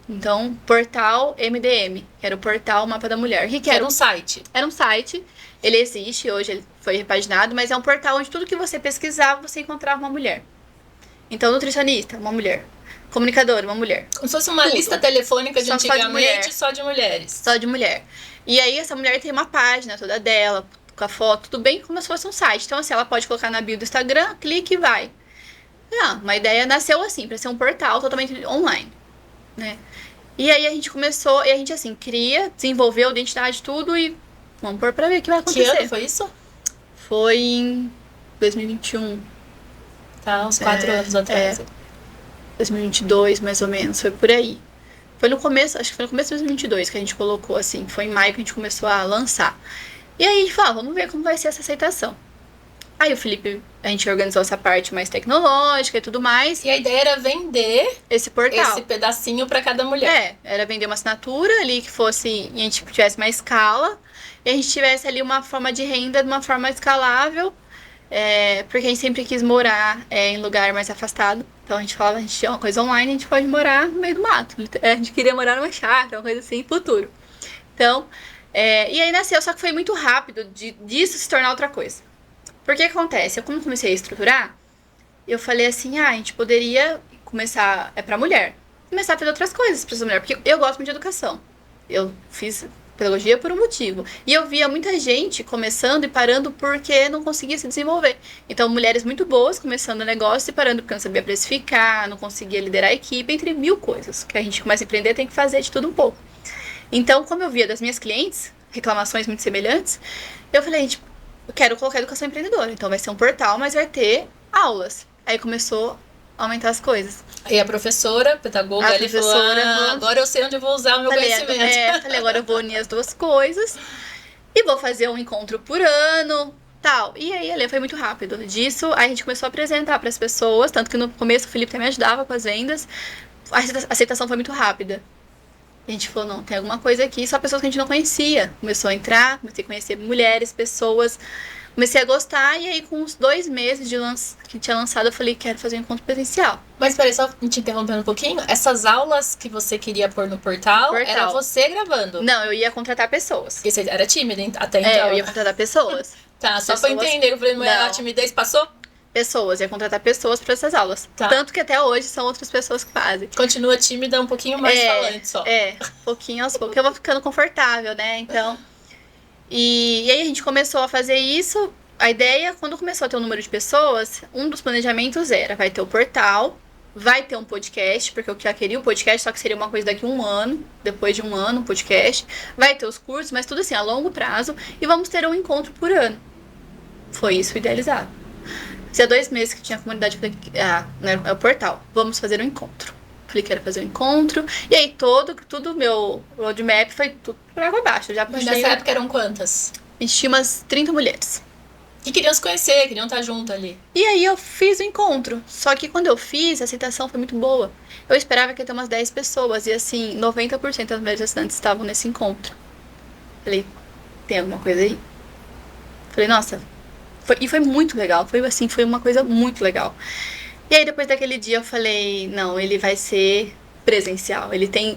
Então, portal MDM, que era o portal Mapa da Mulher. Que era um site. Era um site, ele existe, hoje ele foi repaginado, mas é um portal onde tudo que você pesquisava, você encontrava uma mulher. Então, nutricionista, uma mulher. Comunicadora, uma mulher. Como se fosse uma lista telefônica de antigamente, só de mulheres. Só de mulher. E aí, essa mulher tem uma página toda dela, com a foto, tudo bem como se fosse um site. Então, assim, ela pode colocar na bio do Instagram, clique e vai. Uma ideia nasceu assim, pra ser um portal totalmente online, né? E aí, a gente começou, e a gente, assim, desenvolveu a identidade, tudo, e vamos pôr pra ver o que vai acontecer. Que ano foi isso? Foi em 2021. Tá, uns 4 anos atrás. 2022, mais ou menos, foi por aí. Foi no começo, acho que foi no começo de 2022 que a gente colocou, assim, foi em maio que a gente começou a lançar. E aí a gente falou, vamos ver como vai ser essa aceitação. Aí o Felipe, a gente organizou essa parte mais tecnológica e tudo mais. E a ideia era vender esse portal. Esse pedacinho pra cada mulher. Era vender uma assinatura ali que fosse, e a gente tivesse uma escala, e a gente tivesse ali uma forma de renda de uma forma escalável, porque a gente sempre quis morar em lugar mais afastado. Então a gente falava, a gente tinha uma coisa online, a gente pode morar no meio do mato. A gente queria morar numa chácara, uma coisa assim, futuro. Então, E aí nasceu, só que foi muito rápido disso se tornar outra coisa. Porque que acontece? Eu, quando comecei a estruturar, eu falei assim, a gente poderia começar, pra mulher, começar a fazer outras coisas pra essa mulher, porque eu gosto muito de educação. Eu fiz pedagogia por um motivo. E eu via muita gente começando e parando porque não conseguia se desenvolver. Então, mulheres muito boas começando negócio e parando porque não sabia precificar, não conseguia liderar a equipe, entre mil coisas que a gente começa a empreender, tem que fazer de tudo um pouco. Então, como eu via das minhas clientes, reclamações muito semelhantes, eu falei, gente, eu quero colocar educação empreendedora. Então, vai ser um portal, mas vai ter aulas. Aí começou a aumentar as coisas. Aí a professora, pedagoga, ali falou, agora eu sei onde eu vou usar o meu conhecimento. Falei, agora eu vou unir as duas coisas e vou fazer um encontro por ano, tal. E aí, ali foi muito rápido. Disso, a gente começou a apresentar para as pessoas, tanto que no começo o Felipe também me ajudava com as vendas. A aceitação foi muito rápida. A gente falou, não, tem alguma coisa aqui, só pessoas que a gente não conhecia. Começou a entrar, comecei a conhecer mulheres, pessoas, comecei a gostar, e aí com uns 2 meses que tinha lançado, eu falei, quero fazer um encontro presencial. Mas peraí, só te interrompendo um pouquinho, essas aulas que você queria pôr no portal, era você gravando? Não, eu ia contratar pessoas. Porque você era tímida até então? Eu ia contratar pessoas. Tá, só pra entender, eu falei, mas a timidez passou? Pessoas, ia contratar pessoas para essas aulas. Tá. Tanto que até hoje são outras pessoas que fazem. Continua tímida, um pouquinho mais falante só. Pouquinho aos poucos. Eu vou ficando confortável, né? Então. E aí a gente começou a fazer isso. A ideia, quando começou a ter um número de pessoas, um dos planejamentos era, vai ter o portal, vai ter um podcast, porque eu já queria o podcast, só que seria uma coisa daqui a 1 ano, depois de 1 ano, um podcast. Vai ter os cursos, mas tudo assim, a longo prazo. E vamos ter um encontro por ano. Foi isso idealizado. Fazia 2 meses que tinha a comunidade, falei, né, é o portal, vamos fazer um encontro. Falei que era fazer um encontro, e aí tudo meu roadmap foi tudo por água abaixo. Mas nessa época eram quantas? A gente tinha umas 30 mulheres. Que queriam se conhecer, queriam estar junto ali. E aí eu fiz o encontro, só que quando eu fiz, a aceitação foi muito boa. Eu esperava que ia ter umas 10 pessoas, e assim, 90% das mulheres assinantes estavam nesse encontro. Falei, tem alguma coisa aí? Falei, nossa... E foi muito legal, foi uma coisa muito legal. E aí depois daquele dia eu falei, não, ele vai ser presencial.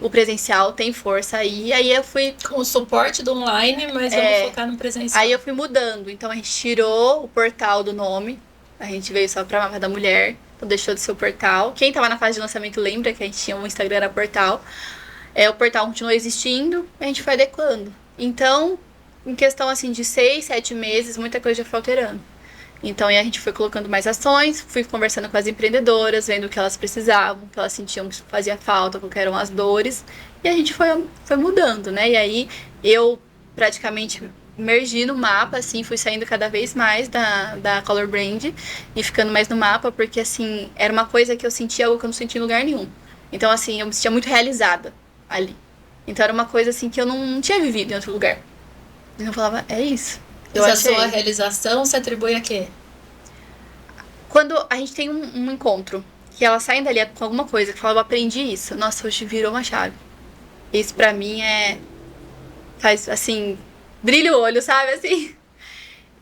O presencial tem força aí. E aí eu fui... Com o suporte do online, mas vamos focar no presencial. Aí eu fui mudando. Então a gente tirou o portal do nome. A gente veio só pra Mapa da Mulher. Então deixou de ser o portal. Quem tava na fase de lançamento lembra que a gente tinha um Instagram, era portal. O portal continuou existindo, a gente foi adequando. Então... Em questão, assim, de 6, 7 meses, muita coisa já foi alterando. Então, aí a gente foi colocando mais ações, fui conversando com as empreendedoras, vendo o que elas precisavam, o que elas sentiam que fazia falta, qual que eram as dores. E a gente foi mudando, né? E aí, eu praticamente emergi no mapa, assim, fui saindo cada vez mais da Color Brand e ficando mais no mapa, porque, assim, era uma coisa que eu sentia algo que eu não sentia em lugar nenhum. Então, assim, eu me sentia muito realizada ali. Então, era uma coisa, assim, que eu não tinha vivido em outro lugar. Eu falava, é isso. A sua realização se atribui a quê? Quando a gente tem um encontro, que elas saem dali com alguma coisa, que falam, eu aprendi isso. Nossa, hoje virou uma chave. Isso pra mim faz, assim, brilha o olho, sabe, assim.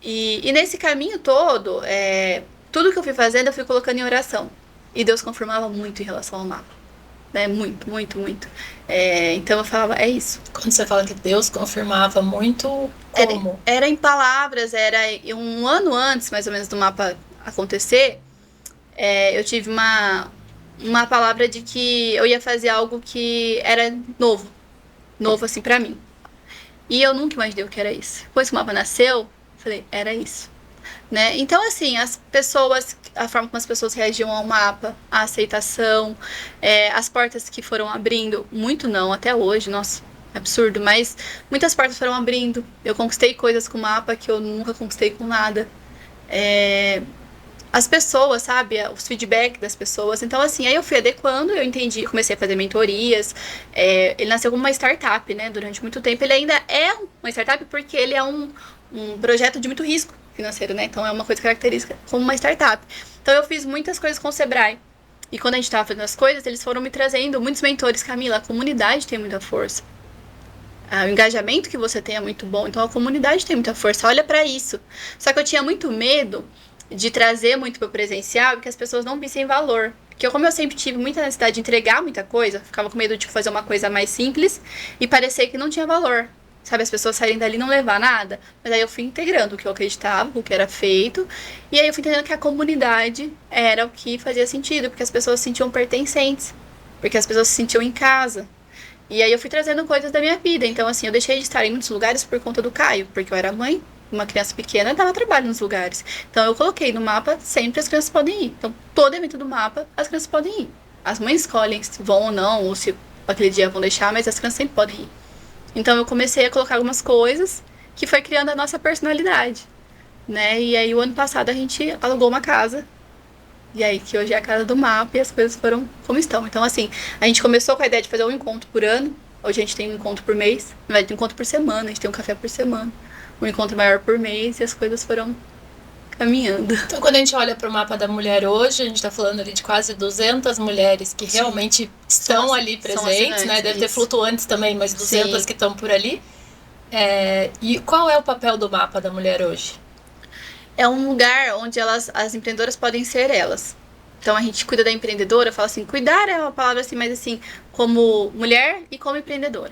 E nesse caminho todo, tudo que eu fui fazendo, eu fui colocando em oração. E Deus confirmava muito em relação ao mapa. Muito, muito, muito. Então eu falava, é isso. Quando você fala que Deus confirmava muito, como? Era em palavras, era 1 ano antes, mais ou menos, do mapa acontecer, eu tive uma palavra de que eu ia fazer algo que era novo. Novo, assim, pra mim. E eu nunca imaginei o que era isso. Depois que o mapa nasceu, falei, era isso. Né? Então, assim, as pessoas, a forma como as pessoas reagiam ao mapa, a aceitação, as portas que foram abrindo, muito não, até hoje, nossa, absurdo, mas muitas portas foram abrindo. Eu conquistei coisas com o mapa que eu nunca conquistei com nada. As pessoas, sabe, os feedback das pessoas. Então, assim, aí eu fui adequando, eu entendi, comecei a fazer mentorias. Ele nasceu como uma startup, né? Durante muito tempo. Ele ainda é uma startup porque ele é um projeto de muito risco financeiro, né? Então, é uma coisa característica como uma startup. Então, eu fiz muitas coisas com o Sebrae. E quando a gente estava fazendo as coisas, eles foram me trazendo muitos mentores. Camila, a comunidade tem muita força. O engajamento que você tem é muito bom. Então, a comunidade tem muita força. Olha pra isso. Só que eu tinha muito medo de trazer muito pro presencial e que as pessoas não vissem valor. Porque como eu sempre tive muita necessidade de entregar muita coisa, ficava com medo de fazer uma coisa mais simples e parecer que não tinha valor. sabe, as pessoas saírem dali e não levar nada. Mas aí eu fui integrando o que eu acreditava, o que era feito, e aí eu fui entendendo que a comunidade era o que fazia sentido, porque as pessoas se sentiam pertencentes, porque as pessoas se sentiam em casa. E aí eu fui trazendo coisas da minha vida. Então, assim, eu deixei de estar em muitos lugares por conta do Caio, porque eu era mãe, uma criança pequena, dava trabalho nos lugares. Então, eu coloquei no mapa, sempre as crianças podem ir. Então, todo evento do mapa, as crianças podem ir. As mães escolhem se vão ou não, ou se aquele dia vão deixar, mas as crianças sempre podem ir. Então, eu comecei a colocar algumas coisas que foi criando a nossa personalidade, né? E aí, o ano passado, a gente alugou uma casa. E aí, que hoje é a casa do mapa e as coisas foram como estão. Então, assim, a gente começou com a ideia de fazer um encontro por ano. Hoje a gente tem um encontro por mês. Na verdade, um encontro por semana. A gente tem um café por semana. Um encontro maior por mês. E as coisas foram caminhando. Então, quando a gente olha para o mapa da mulher hoje, a gente está falando ali de quase 200 mulheres que realmente estão ali presentes, né? Deve ter flutuantes também, mas 200 que estão por ali. E qual é o papel do mapa da mulher hoje? É um lugar onde as empreendedoras podem ser elas. Então a gente cuida da empreendedora, fala assim, cuidar é uma palavra assim, mas assim, como mulher e como empreendedora.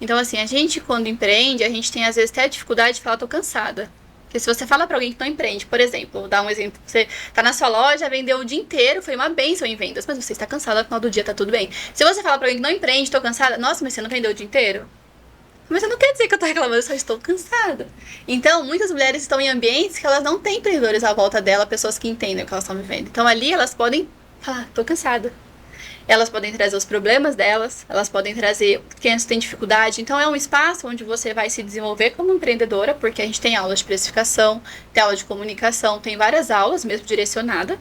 Então assim, a gente quando empreende, a gente tem às vezes até a dificuldade de falar, tô cansada. Porque se você fala pra alguém que não empreende, por exemplo, vou dar um exemplo, você tá na sua loja, vendeu o dia inteiro, foi uma bênção em vendas, mas você está cansada, no final do dia tá tudo bem. Se você fala pra alguém que não empreende, tô cansada, nossa, mas você não vendeu o dia inteiro? Mas não quer dizer que eu tô reclamando, eu só estou cansada. Então, muitas mulheres estão em ambientes que elas não têm empreendedores à volta dela, pessoas que entendem o que elas estão vivendo. Então, ali elas podem falar, tô cansada. Elas podem trazer os problemas delas, elas podem trazer quem tem dificuldade. Então, é um espaço onde você vai se desenvolver como empreendedora, porque a gente tem aulas de precificação, tem aula de comunicação, tem várias aulas, mesmo direcionada.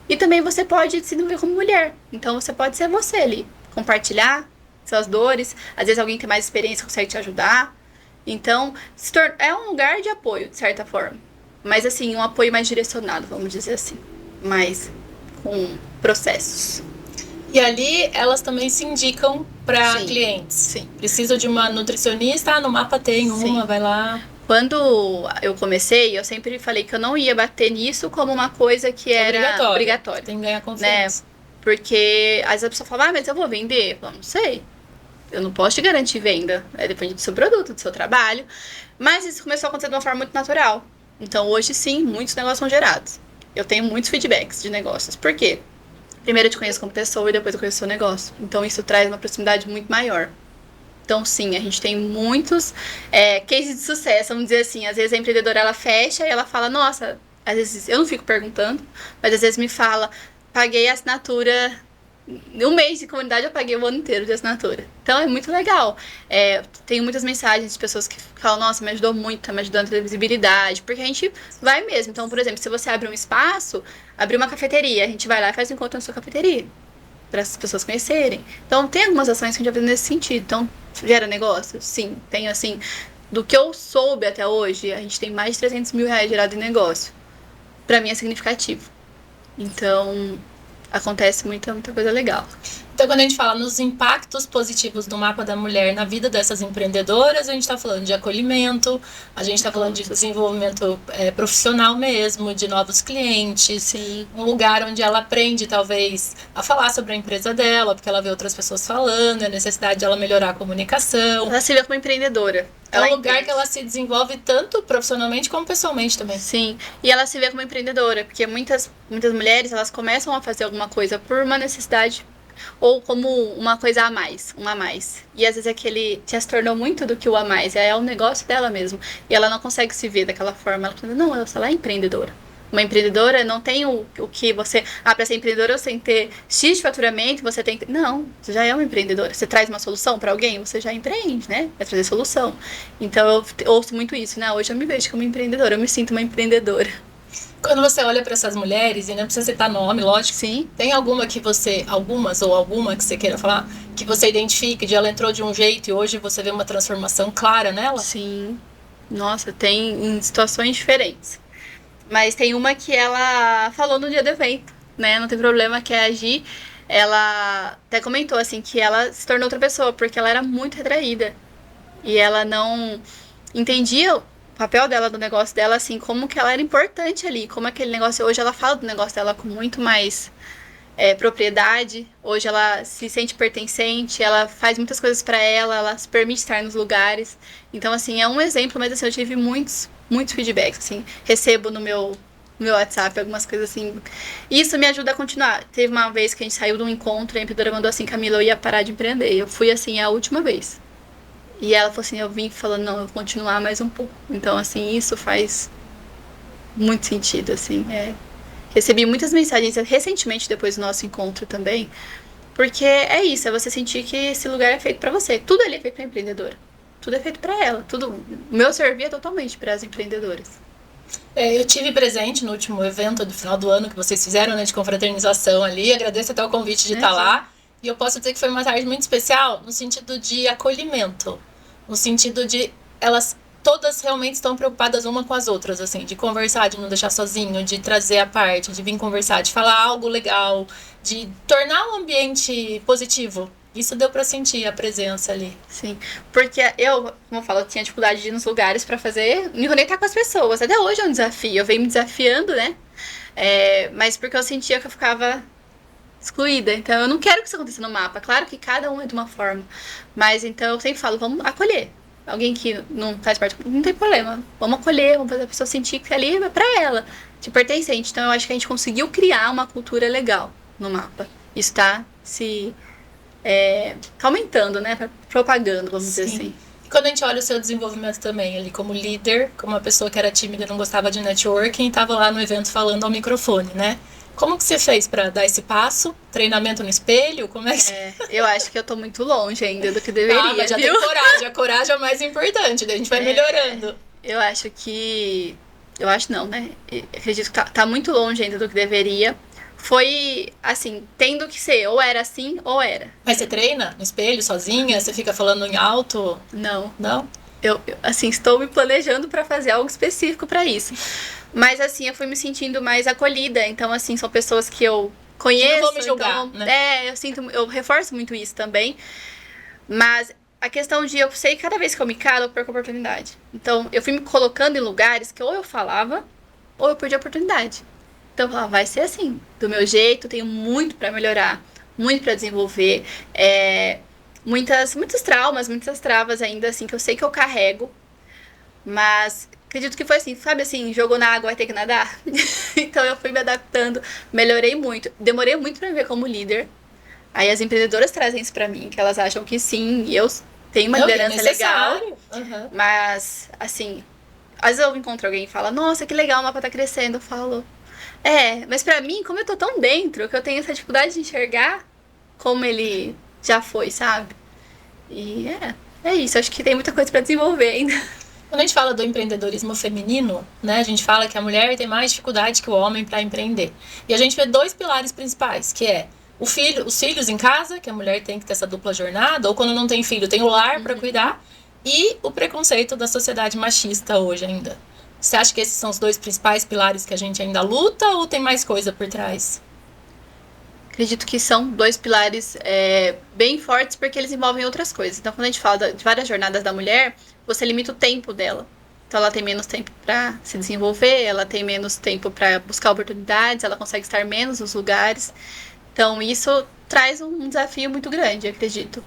E também você pode se desenvolver como mulher. Então, você pode ser você ali, compartilhar suas dores, às vezes alguém tem mais experiência consegue te ajudar. Então, é um lugar de apoio, de certa forma. Mas assim, um apoio mais direcionado, vamos dizer assim. Mais com processos. E ali elas também se indicam para clientes. Sim. Precisa de uma nutricionista, no mapa tem uma, vai lá. Quando eu comecei, eu sempre falei que eu não ia bater nisso como uma coisa que era obrigatória. Tem que ganhar confiança. Né? Porque às vezes a pessoa fala, mas eu vou vender? Eu falo, não sei. Eu não posso te garantir venda. Depende do seu produto, do seu trabalho. Mas isso começou a acontecer de uma forma muito natural. Então, hoje, sim, muitos negócios são gerados. Eu tenho muitos feedbacks de negócios. Por quê? Primeiro eu te conheço como pessoa e depois eu conheço o seu negócio. Então, isso traz uma proximidade muito maior. Então, sim, a gente tem muitos cases de sucesso. Vamos dizer assim, às vezes a empreendedora, ela fecha e ela fala, nossa, às vezes eu não fico perguntando, mas às vezes me fala, paguei a assinatura... Um mês de comunidade eu paguei o ano inteiro de assinatura. Então é muito legal. Tenho muitas mensagens de pessoas que falam, nossa, me ajudou muito, tá me ajudando a ter visibilidade. Porque a gente vai mesmo. Então, por exemplo, se você abre um espaço, abrir uma cafeteria, a gente vai lá e faz um encontro na sua cafeteria. Para as pessoas conhecerem. Então tem algumas ações que a gente vai fazer nesse sentido. Então, gera negócio? Sim. Tenho assim, do que eu soube até hoje, a gente tem mais de 300 mil reais gerado em negócio. Pra mim é significativo. Então... acontece muita coisa legal. Então, quando a gente fala nos impactos positivos do mapa da mulher na vida dessas empreendedoras, a gente está falando de acolhimento, a gente está falando de desenvolvimento profissional mesmo, de novos clientes, sim, um lugar onde ela aprende, talvez, a falar sobre a empresa dela, porque ela vê outras pessoas falando, a necessidade de ela melhorar a comunicação. Ela se vê como empreendedora. É um lugar que ela se desenvolve tanto profissionalmente como pessoalmente também. Sim, e ela se vê como empreendedora, porque muitas mulheres, elas começam a fazer alguma coisa por uma necessidade ou como uma coisa a mais, um a mais. E às vezes aquele já se tornou muito do que o a mais, é o negócio dela mesmo. E ela não consegue se ver daquela forma, ela pensa, não, ela é empreendedora. Uma empreendedora não tem o que você... para ser empreendedora, você tem que ter X de faturamento, você tem que... Não, você já é uma empreendedora. Você traz uma solução para alguém, você já empreende, né? Vai trazer solução. Então, eu ouço muito isso, né? Hoje eu me vejo como empreendedora, eu me sinto uma empreendedora. Quando você olha para essas mulheres, e não precisa citar nome, lógico. Sim. Tem alguma que você... algumas ou alguma que você queira falar, que você identifique, de ela entrou de um jeito e hoje você vê uma transformação clara nela? Sim. Nossa, tem em situações diferentes. Mas tem uma que ela falou no dia do evento, né? Não tem problema, que é a Gi. Ela até comentou, assim, que ela se tornou outra pessoa, porque ela era muito retraída. E ela não entendia o papel dela, do negócio dela, assim, como que ela era importante ali. Como aquele negócio... Hoje ela fala do negócio dela com muito mais propriedade. Hoje ela se sente pertencente, ela faz muitas coisas para ela se permite estar nos lugares. Então, assim, é um exemplo, mas assim, eu tive muitos feedbacks, assim, recebo no meu WhatsApp algumas coisas assim. Isso me ajuda a continuar. Teve uma vez que a gente saiu de um encontro e a empreendedora mandou assim, Camila, eu ia parar de empreender. Eu fui assim, a última vez. E ela falou assim, eu vim falando, não, eu vou continuar mais um pouco. Então, assim, isso faz muito sentido, assim, Recebi muitas mensagens recentemente depois do nosso encontro também, porque é isso, é você sentir que esse lugar é feito pra você. Tudo ali é feito pra empreendedora. Tudo é feito pra ela. Tudo. O meu servir é totalmente para as empreendedoras. Eu tive presente no último evento do final do ano que vocês fizeram, né, de confraternização ali. Agradeço até o convite de estar lá. E eu posso dizer que foi uma tarde muito especial no sentido de acolhimento. No sentido de elas todas realmente estão preocupadas uma com as outras, assim, de conversar, de não deixar sozinho, de trazer a parte, de vir conversar, de falar algo legal, de tornar um ambiente positivo. Isso deu pra sentir a presença ali. Sim, porque eu, como eu falo, eu tinha dificuldade de ir nos lugares pra fazer, me conectar com as pessoas. Até hoje é um desafio, eu venho me desafiando, né? Mas porque eu sentia que eu ficava excluída. Então eu não quero que isso aconteça no mapa. Claro que cada um é de uma forma. Mas então eu sempre falo, vamos acolher. Alguém que não faz parte, não tem problema. Vamos acolher, vamos fazer a pessoa sentir que ali é pra ela, de pertencente. Então eu acho que a gente conseguiu criar uma cultura legal no mapa. Isso tá se aumentando, né? Propagando, vamos dizer assim. E quando a gente olha o seu desenvolvimento também, ali como líder, como uma pessoa que era tímida e não gostava de networking, estava lá no evento falando ao microfone, né? Como que você fez para dar esse passo? Treinamento no espelho? Como é que eu acho que eu tô muito longe ainda do que deveria, mas já viu? tem coragem. A coragem é o mais importante, daí a gente vai melhorando. Eu acho que... Eu acho não, né? Eu acredito que tá muito longe ainda do que deveria. Foi, assim, tendo que ser. Ou era assim, ou era. Mas você treina no espelho, sozinha? Você fica falando em alto? Não. Não? Eu assim, estou me planejando para fazer algo específico para isso. Mas, assim, eu fui me sentindo mais acolhida. Então, assim, são pessoas que eu conheço. Não vou me julgar, então, né? eu reforço muito isso também. Mas a questão de eu sei que cada vez que eu me calo, eu perco a oportunidade. Então, eu fui me colocando em lugares que ou eu falava, ou eu perdi a oportunidade. Então, eu falava, vai ser assim, do meu jeito, tenho muito para melhorar, muito para desenvolver. Muitos traumas, muitas travas ainda, assim, que eu sei que eu carrego. Mas acredito que foi assim, sabe assim, jogou na água, vai ter que nadar. Então eu fui me adaptando, melhorei muito. Demorei muito pra me ver como líder. Aí as empreendedoras trazem isso pra mim, que elas acham que sim, eu tenho uma liderança legal. Uhum. Mas, assim, às vezes eu encontro alguém e fala, nossa, que legal, o mapa tá crescendo. Eu falo, mas pra mim, como eu tô tão dentro, que eu tenho essa dificuldade de enxergar como ele já foi, sabe? E é isso, acho que tem muita coisa pra desenvolver ainda. Quando a gente fala do empreendedorismo feminino, né, a gente fala que a mulher tem mais dificuldade que o homem para empreender. E a gente vê dois pilares principais, que é os filhos em casa, que a mulher tem que ter essa dupla jornada, ou quando não tem filho, tem o lar para cuidar, e o preconceito da sociedade machista hoje ainda. Você acha que esses são os dois principais pilares que a gente ainda luta, ou tem mais coisa por trás? Acredito que são dois pilares bem fortes, porque eles envolvem outras coisas. Então, quando a gente fala de várias jornadas da mulher, você limita o tempo dela. Então, ela tem menos tempo para se desenvolver, ela tem menos tempo para buscar oportunidades, ela consegue estar menos nos lugares. Então, isso traz um desafio muito grande, acredito.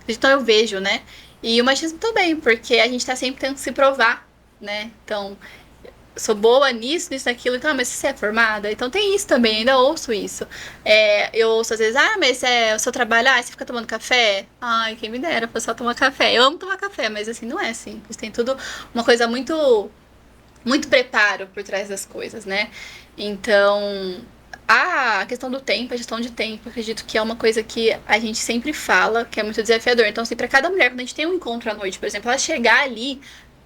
Então, eu vejo, né? E o machismo também, porque a gente tá sempre tentando se provar, né? Então, sou boa nisso, naquilo, então, mas você é formada? Então tem isso também, ainda ouço isso. Eu ouço às vezes, mas o seu trabalho, você fica tomando café? Ai, quem me dera, foi só tomar café. Eu amo tomar café, mas assim, não é assim. Tem tudo uma coisa muito, muito preparo por trás das coisas, né? Então, a questão do tempo, a gestão de tempo, acredito que é uma coisa que a gente sempre fala, que é muito desafiador. Então, assim, pra cada mulher, quando a gente tem um encontro à noite, por exemplo, ela chegar ali,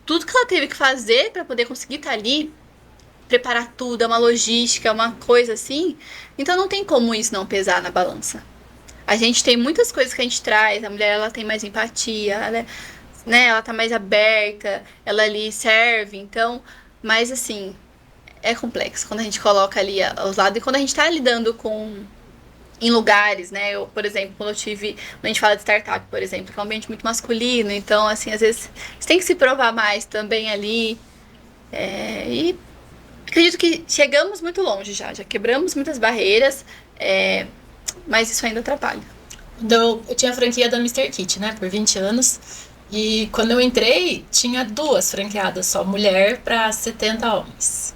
tudo que ela teve que fazer para poder conseguir estar ali, preparar tudo, é uma logística, é uma coisa assim. Então não tem como isso não pesar na balança. A gente tem muitas coisas que a gente traz, a mulher ela tem mais empatia, ela tá mais aberta, ela ali serve, então, mas assim, é complexo quando a gente coloca ali aos lados e quando a gente tá lidando em lugares, né? Eu, por exemplo, quando a gente fala de startup, por exemplo, que é um ambiente muito masculino, então, assim, às vezes você tem que se provar mais também ali. E acredito que chegamos muito longe já quebramos muitas barreiras. Mas isso ainda atrapalha. Eu tinha a franquia da Mr. Kit, né, por 20 anos. E quando eu entrei, tinha 2 franqueadas só, mulher para 70 homens.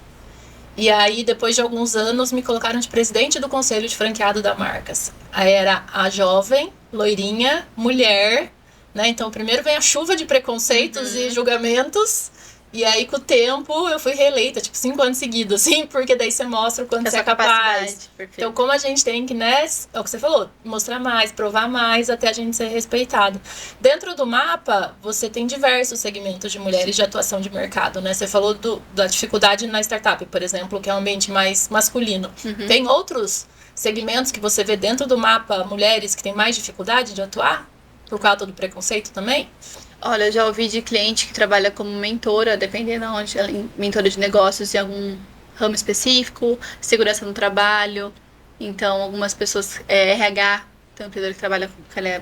E aí, depois de alguns anos, me colocaram de presidente do conselho de franqueado da Marcas. Aí era a jovem, loirinha, mulher, né? Então, primeiro vem a chuva de preconceitos e julgamentos. E aí, com o tempo, eu fui reeleita, tipo, 5 anos seguidos, assim, porque daí você mostra o quanto você é capaz. Então, como a gente tem que, né, é o que você falou, mostrar mais, provar mais, até a gente ser respeitado. Dentro do mapa, você tem diversos segmentos de mulheres de atuação de mercado, né? Você falou da dificuldade na startup, por exemplo, que é um ambiente mais masculino. Tem outros segmentos que você vê dentro do mapa, mulheres que têm mais dificuldade de atuar, por causa do preconceito também? Olha, eu já ouvi de cliente que trabalha como mentora, dependendo de onde, mentora de negócios em algum ramo específico, segurança no trabalho. Então, algumas pessoas, RH, tem um empreendedor que trabalha com, ela é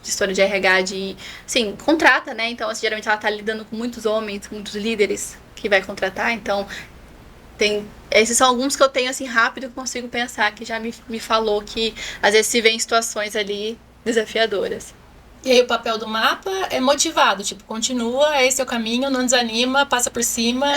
gestora de RH, sim, contrata, né? Então, assim, geralmente ela está lidando com muitos homens, muitos líderes que vai contratar. Então, esses são alguns que eu tenho, assim, rápido, que consigo pensar, que já me falou que, às vezes, se vê em situações ali desafiadoras. E aí o papel do mapa é motivado, tipo, continua, esse é o caminho, não desanima, passa por cima.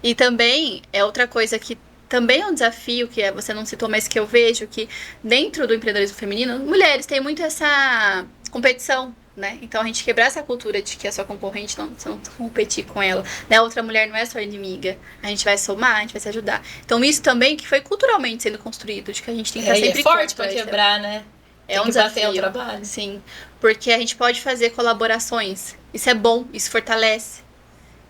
E também é outra coisa que também é um desafio, que você não citou, mas que eu vejo que dentro do empreendedorismo feminino, mulheres têm muito essa competição, né? Então a gente quebrar essa cultura de que a sua concorrente você não competir com ela, né? Outra mulher não é sua inimiga, a gente vai somar, a gente vai se ajudar. Então isso também que foi culturalmente sendo construído, de que a gente tem que estar sempre forte para quebrar, né? É um desafio, o trabalho. Sim, porque a gente pode fazer colaborações. Isso é bom, isso fortalece.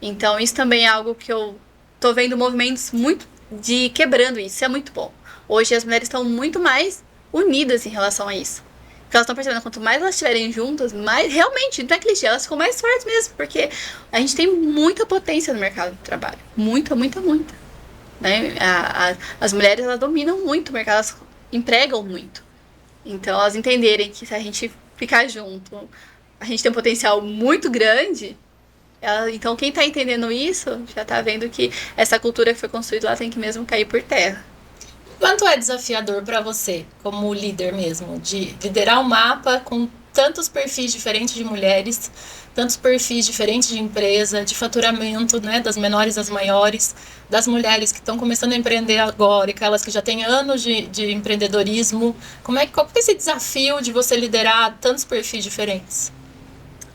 Então, isso também é algo que eu tô vendo movimentos muito de quebrando isso. Isso é muito bom. Hoje as mulheres estão muito mais unidas em relação a isso. Porque elas estão percebendo, quanto mais elas estiverem juntas, mais realmente, não é clichê, elas ficam mais fortes mesmo. Porque a gente tem muita potência no mercado de trabalho. Muita, muita, muita. Né? As mulheres, elas dominam muito o mercado, elas empregam muito. Então, elas entenderem que se a gente ficar junto, a gente tem um potencial muito grande. Então, quem está entendendo isso, já está vendo que essa cultura que foi construída lá tem que mesmo cair por terra. Quanto é desafiador para você, como líder mesmo, de liderar um mapa com tantos perfis diferentes de mulheres, tantos perfis diferentes de empresa, de faturamento, né, das menores às maiores, das mulheres que estão começando a empreender agora e aquelas que já têm anos de empreendedorismo. Qual que é esse desafio de você liderar tantos perfis diferentes?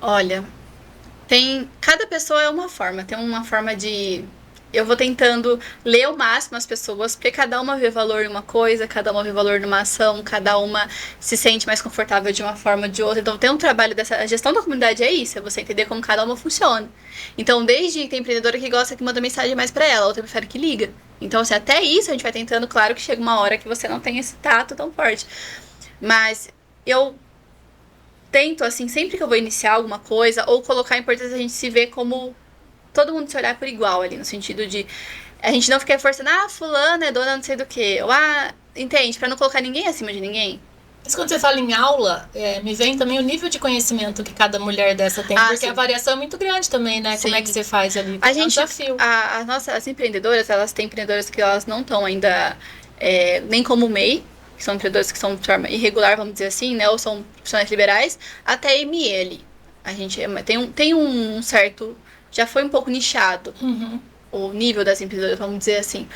Olha, cada pessoa é uma forma, tem uma forma de... Eu vou tentando ler ao máximo as pessoas, porque cada uma vê valor em uma coisa, cada uma vê valor numa ação, cada uma se sente mais confortável de uma forma ou de outra. Então, tem um trabalho a gestão da comunidade é isso, é você entender como cada uma funciona. Então, desde tem empreendedora que gosta que manda mensagem mais pra ela, outra prefere que liga. Então, assim, até isso a gente vai tentando, claro que chega uma hora que você não tem esse tato tão forte. Mas eu tento, assim, sempre que eu vou iniciar alguma coisa, ou colocar a importância a gente se ver como... todo mundo se olhar por igual ali, no sentido de a gente não ficar forçando, fulana é dona não sei do que, ou entende, pra não colocar ninguém acima de ninguém. Mas quando você fala em aula, me vem também o nível de conhecimento que cada mulher dessa tem, porque sim, a variação é muito grande também, né? Sim. Como é que você faz ali? A gente, desafio. As empreendedoras, elas têm empreendedoras que elas não estão ainda nem como MEI, que são empreendedoras que são de forma irregular, vamos dizer assim, né? Ou são profissionais liberais, até ML. A gente tem um certo... já foi um pouco nichado o nível das empreendedoras, vamos dizer assim.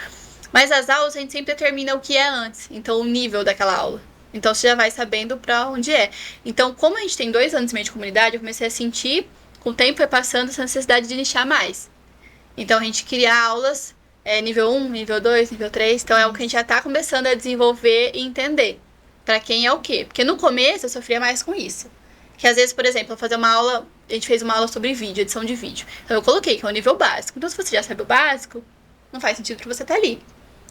Mas as aulas a gente sempre determina o que é antes, então o nível daquela aula. Então você já vai sabendo pra onde é. Então, como a gente tem 2 anos e meio de comunidade, eu comecei a sentir, com o tempo foi passando, essa necessidade de nichar mais. Então a gente cria aulas nível 1, nível 2, nível 3, então é o que a gente já tá começando a desenvolver e entender pra quem é o quê. Porque no começo eu sofria mais com isso. Que às vezes, por exemplo, eu fazer uma aula, a gente fez uma aula sobre vídeo, edição de vídeo. Então eu coloquei que é o nível básico. Então se você já sabe o básico, não faz sentido pra você estar ali.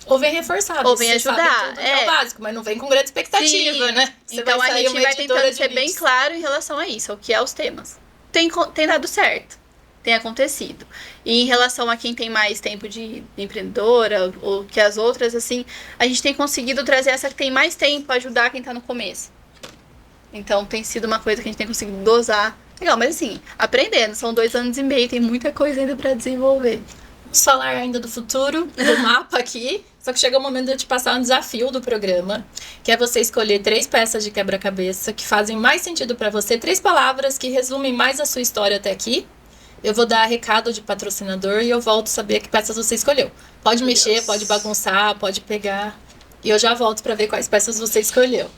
Ou vem reforçado. Ou vem ajudar. Tudo é o básico, mas não vem com grande expectativa, sim, né? Você então a gente vai tentando ser bem claro em relação a isso, ao que é os temas. Tem dado certo, tem acontecido. E em relação a quem tem mais tempo de empreendedora, ou que as outras, assim, a gente tem conseguido trazer essa que tem mais tempo, ajudar quem tá no começo. Então tem sido uma coisa que a gente tem conseguido dosar. Legal, mas assim, aprendendo. São 2 anos e meio, tem muita coisa ainda pra desenvolver. Vamos falar ainda do futuro, do mapa aqui. Só que chegou o momento de eu te passar um desafio do programa, que é você escolher 3 peças de quebra-cabeça que fazem mais sentido pra você, 3 palavras que resumem mais a sua história até aqui. Eu vou dar recado de patrocinador e eu volto saber que peças você escolheu. Pode mexer, pode bagunçar, pode pegar. E eu já volto pra ver quais peças você escolheu.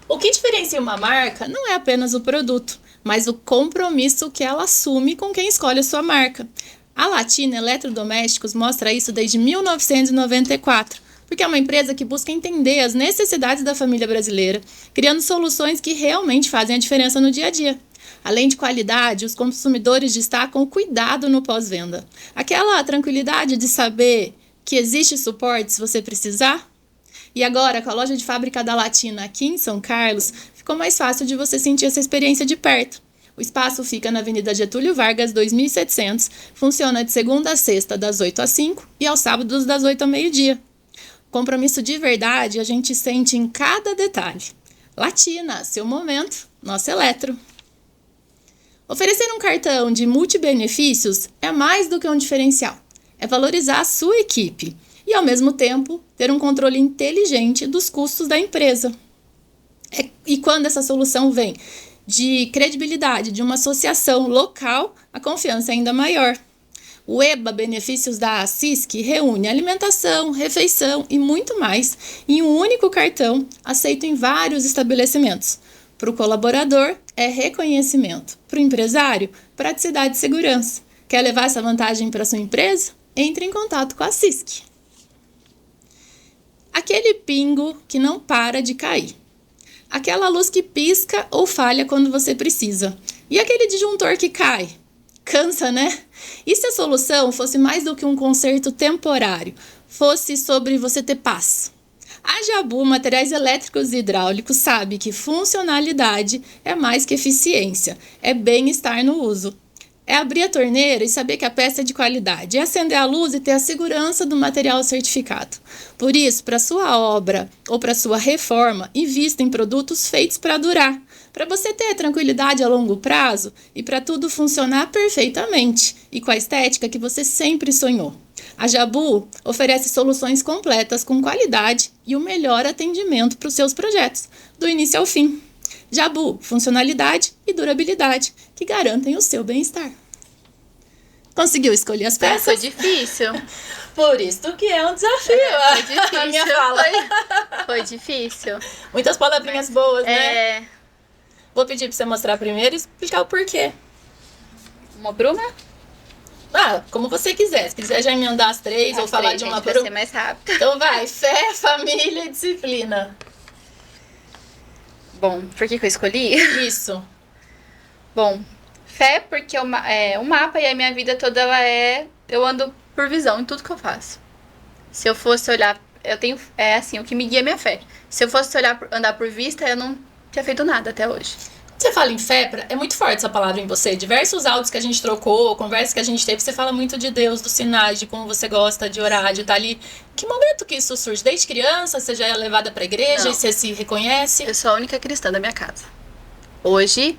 O que diferencia uma marca não é apenas o produto, mas o compromisso que ela assume com quem escolhe a sua marca. A Latina Eletrodomésticos mostra isso desde 1994, porque é uma empresa que busca entender as necessidades da família brasileira, criando soluções que realmente fazem a diferença no dia a dia. Além de qualidade, os consumidores destacam o cuidado no pós-venda. Aquela tranquilidade de saber que existe suporte se você precisar. E agora, com a loja de fábrica da Latina aqui em São Carlos, ficou mais fácil de você sentir essa experiência de perto. O espaço fica na Avenida Getúlio Vargas, 2700, funciona de segunda a sexta, das 8 às 5 e aos sábados, das 8 ao meio-dia. Compromisso de verdade a gente sente em cada detalhe. Latina, seu momento, nosso eletro. Oferecer um cartão de multibenefícios é mais do que um diferencial. É valorizar a sua equipe e, ao mesmo tempo, ter um controle inteligente dos custos da empresa. E quando essa solução vem de credibilidade de uma associação local, a confiança é ainda maior. O EBA Benefícios da CISC reúne alimentação, refeição e muito mais em um único cartão, aceito em vários estabelecimentos. Para o colaborador, é reconhecimento. Para o empresário, praticidade e segurança. Quer levar essa vantagem para sua empresa? Entre em contato com a CISC. Aquele pingo que não para de cair. Aquela luz que pisca ou falha quando você precisa. E aquele disjuntor que cai? Cansa, né? E se a solução fosse mais do que um conserto temporário? Fosse sobre você ter paz? A Jabu Materiais Elétricos e Hidráulicos sabe que funcionalidade é mais que eficiência, é bem-estar no uso. É abrir a torneira e saber que a peça é de qualidade, é acender a luz e ter a segurança do material certificado. Por isso, para sua obra ou para sua reforma, invista em produtos feitos para durar, para você ter tranquilidade a longo prazo e para tudo funcionar perfeitamente e com a estética que você sempre sonhou. A Jabu oferece soluções completas com qualidade e o melhor atendimento para os seus projetos, do início ao fim. Jabu, funcionalidade e durabilidade que garantem o seu bem-estar. Conseguiu escolher as peças? Foi difícil. Por isso que é um desafio. Foi difícil. A minha fala. Foi difícil. Muitas palavrinhas boas, né? É. Vou pedir para você mostrar primeiro e explicar o porquê. Uma bruma? Como você quiser. Se quiser já emendar as 3 ou falar de uma para por ser mais rápido. Então vai, fé, família e disciplina. Bom, por que eu escolhi? Isso. Bom, fé porque o mapa e a minha vida toda eu ando por visão em tudo que eu faço. Se eu fosse olhar, o que me guia é minha fé. Se eu fosse andar por vista, eu não tinha feito nada até hoje. Você fala em fé, é muito forte essa palavra em você. Diversos áudios que a gente trocou, conversas que a gente teve, você fala muito de Deus, dos sinais, de como você gosta de orar, de estar ali. Que momento que isso surge? Desde criança, você já é levada pra igreja? Não. E você se reconhece? Eu sou a única cristã da minha casa. Hoje,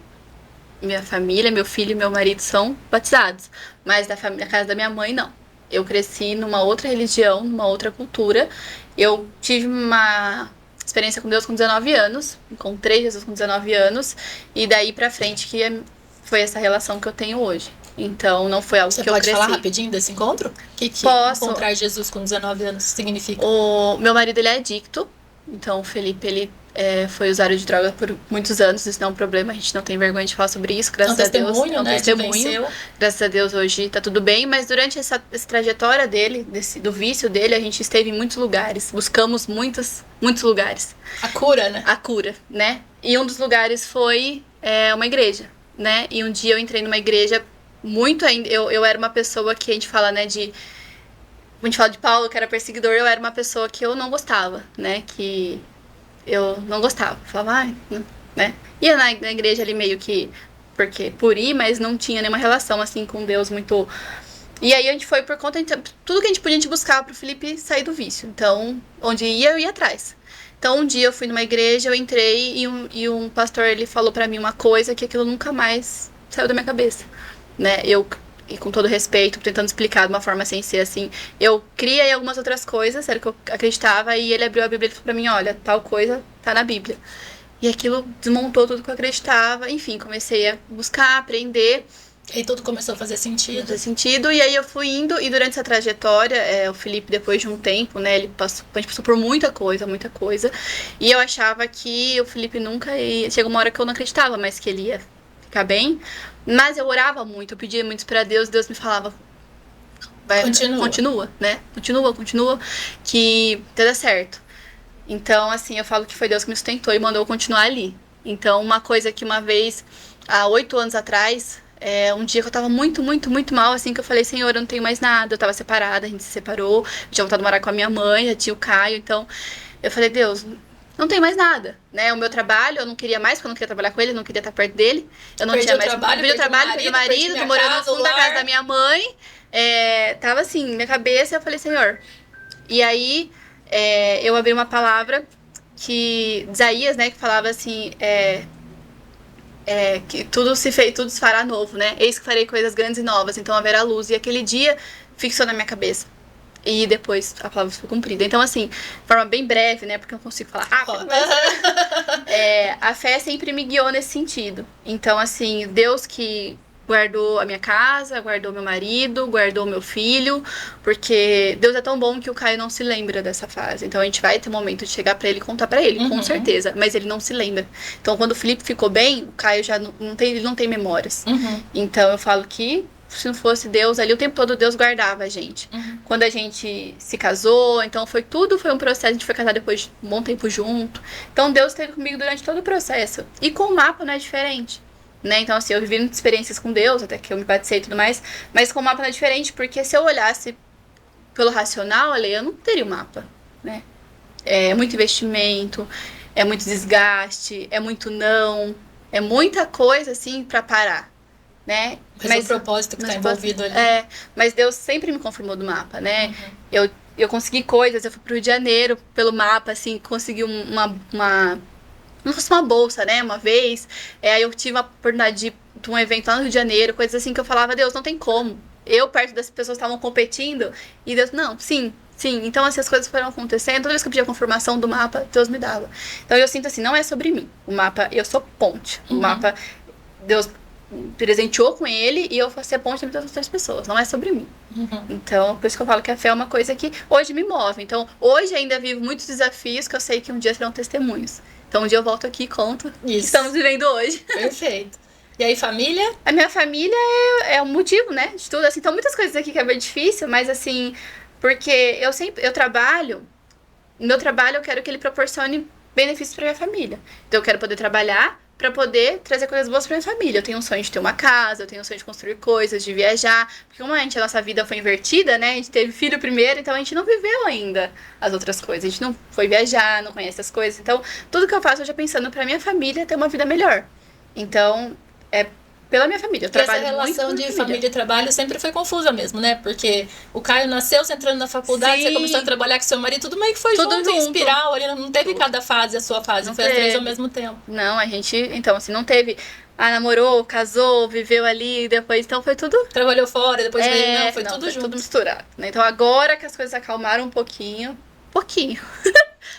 minha família, meu filho e meu marido são batizados. Mas da casa da minha mãe, não. Eu cresci numa outra religião, numa outra cultura. Eu tive uma experiência com Deus com 19 anos, encontrei Jesus com 19 anos, e daí pra frente que foi essa relação que eu tenho hoje. Então, não foi algo que eu cresci. Você pode falar rapidinho desse encontro? O que Posso. Encontrar Jesus com 19 anos significa? O meu marido, ele é adicto, então o Felipe, ele foi usuário de droga por muitos anos, isso não é um problema, a gente não tem vergonha de falar sobre isso, graças a Deus. É um testemunho, testemunho. Graças a Deus hoje tá tudo bem, mas durante essa trajetória dele, do vício dele, a gente esteve em muitos lugares, buscamos muitos lugares. A cura, né? A cura, né? E um dos lugares foi uma igreja, né? E um dia eu entrei numa igreja muito ainda, eu era uma pessoa que a gente fala, né, a gente fala de Paulo, que era perseguidor, eu era uma pessoa que eu não gostava, né, que eu não gostava, falava, né, ia na igreja ali meio que, por ir, mas não tinha nenhuma relação, assim, com Deus muito, e aí a gente foi por conta, tudo que a gente podia, a gente buscava pro Felipe sair do vício, então, onde ia, eu ia atrás. Então, um dia eu fui numa igreja, eu entrei e um pastor, ele falou pra mim uma coisa que aquilo nunca mais saiu da minha cabeça, né, eu e com todo respeito, tentando explicar de uma forma sem ser assim. Eu criei algumas outras coisas, era o que eu acreditava, e ele abriu a Bíblia e falou pra mim, olha, tal coisa tá na Bíblia. E aquilo desmontou tudo que eu acreditava. Enfim, comecei a buscar, aprender. E tudo começou a fazer sentido. Fazer sentido. E aí eu fui indo, e durante essa trajetória, o Felipe, depois de um tempo, né, a gente passou por muita coisa, muita coisa. E eu achava que o Felipe nunca ia... Chegou uma hora que eu não acreditava mais que ele ia ficar bem. Mas eu orava muito, eu pedia muito pra Deus, Deus me falava... Continua, né? Continua, que vai dar certo. Então, assim, eu falo que foi Deus que me sustentou e mandou eu continuar ali. Então, uma coisa que uma vez, há 8 anos atrás, um dia que eu tava muito, muito, muito mal, assim, que eu falei, Senhor, eu não tenho mais nada. Eu tava separada, a gente se separou, eu tinha voltado a morar com a minha mãe, já tinha o Caio, então eu falei, Deus, não tem mais nada, né? O meu trabalho, eu não queria mais, porque eu não queria trabalhar com ele, eu não queria estar perto dele. Eu não tinha mais... Perdi o trabalho, perdi o marido, tô morando no fundo da casa da minha mãe. Tava assim, minha cabeça, eu falei, Senhor. E aí... eu abri uma palavra que Isaías, né, que falava assim, que tudo se fará novo, né? Eis que farei coisas grandes e novas, então haverá luz. E aquele dia fixou na minha cabeça. E depois a palavra foi cumprida. Então, assim, de forma bem breve, né, porque eu não consigo falar rápido, mas a fé sempre me guiou nesse sentido. Então, assim, Deus que guardou a minha casa, guardou meu marido, guardou meu filho, porque Deus é tão bom que o Caio não se lembra dessa fase. Então a gente vai ter um momento de chegar pra ele e contar pra ele, com certeza, mas ele não se lembra. Então quando o Felipe ficou bem, o Caio já ele não tem memórias. Então eu falo que se não fosse Deus ali, o tempo todo Deus guardava a gente. Quando a gente se casou, então foi um processo, a gente foi casar depois de um bom tempo junto. Então Deus esteve comigo durante todo o processo. E com o mapa não é diferente. Né? Então, assim, eu vivi muitas experiências com Deus, até que eu me batizei e tudo mais, mas com o mapa não é diferente, porque se eu olhasse pelo racional, eu não teria o mapa, né? É muito investimento, é muito desgaste, é muito não, é muita coisa, assim, pra parar, né? Mas o propósito que tá envolvido ali. Mas Deus sempre me confirmou do mapa, né? Eu consegui coisas, eu fui pro Rio de Janeiro pelo mapa, assim, consegui não fosse uma bolsa, né, uma vez, aí eu tive a oportunidade de um evento lá no Rio de Janeiro, coisas assim que eu falava, Deus, não tem como. Eu, perto das pessoas que estavam competindo, e Deus, não, sim. Então, assim, as coisas foram acontecendo, toda vez que eu pedia a confirmação do mapa, Deus me dava. Então, eu sinto assim, não é sobre mim. O mapa, eu sou ponte. O mapa, Deus presenteou com ele, e eu faço a ponte entre as outras pessoas, não é sobre mim. Então, por isso que eu falo que a fé é uma coisa que hoje me move. Então, hoje ainda vivo muitos desafios que eu sei que um dia serão testemunhos. Então, um dia eu volto aqui e conto o que estamos vivendo hoje. Perfeito. E aí, família? A minha família é o motivo, né, de tudo. Assim, então, muitas coisas aqui que é bem difícil, mas assim, porque eu trabalho, no meu trabalho eu quero que ele proporcione benefícios para minha família. Então, eu quero poder trabalhar para poder trazer coisas boas pra minha família. Eu tenho um sonho de ter uma casa, eu tenho um sonho de construir coisas, de viajar. Porque como a nossa vida foi invertida, né? A gente teve filho primeiro, então a gente não viveu ainda as outras coisas. A gente não foi viajar, não conhece as coisas. Então, tudo que eu faço hoje é pensando pra minha família ter uma vida melhor. Então, é pela minha família. Eu trabalho essa relação de família e trabalho sempre foi confusa mesmo, né? Porque o Caio nasceu, você entrando na faculdade, você começou a trabalhar com seu marido, tudo meio que foi junto, em espiral, ali não teve cada fase, a sua fase, não foi as 3 ao mesmo tempo. Não, a gente, então, assim, não teve, namorou, casou, viveu ali, depois, então foi tudo... Trabalhou fora, depois veio, não, foi tudo junto. Tudo misturado, né? Então agora que as coisas acalmaram um pouquinho,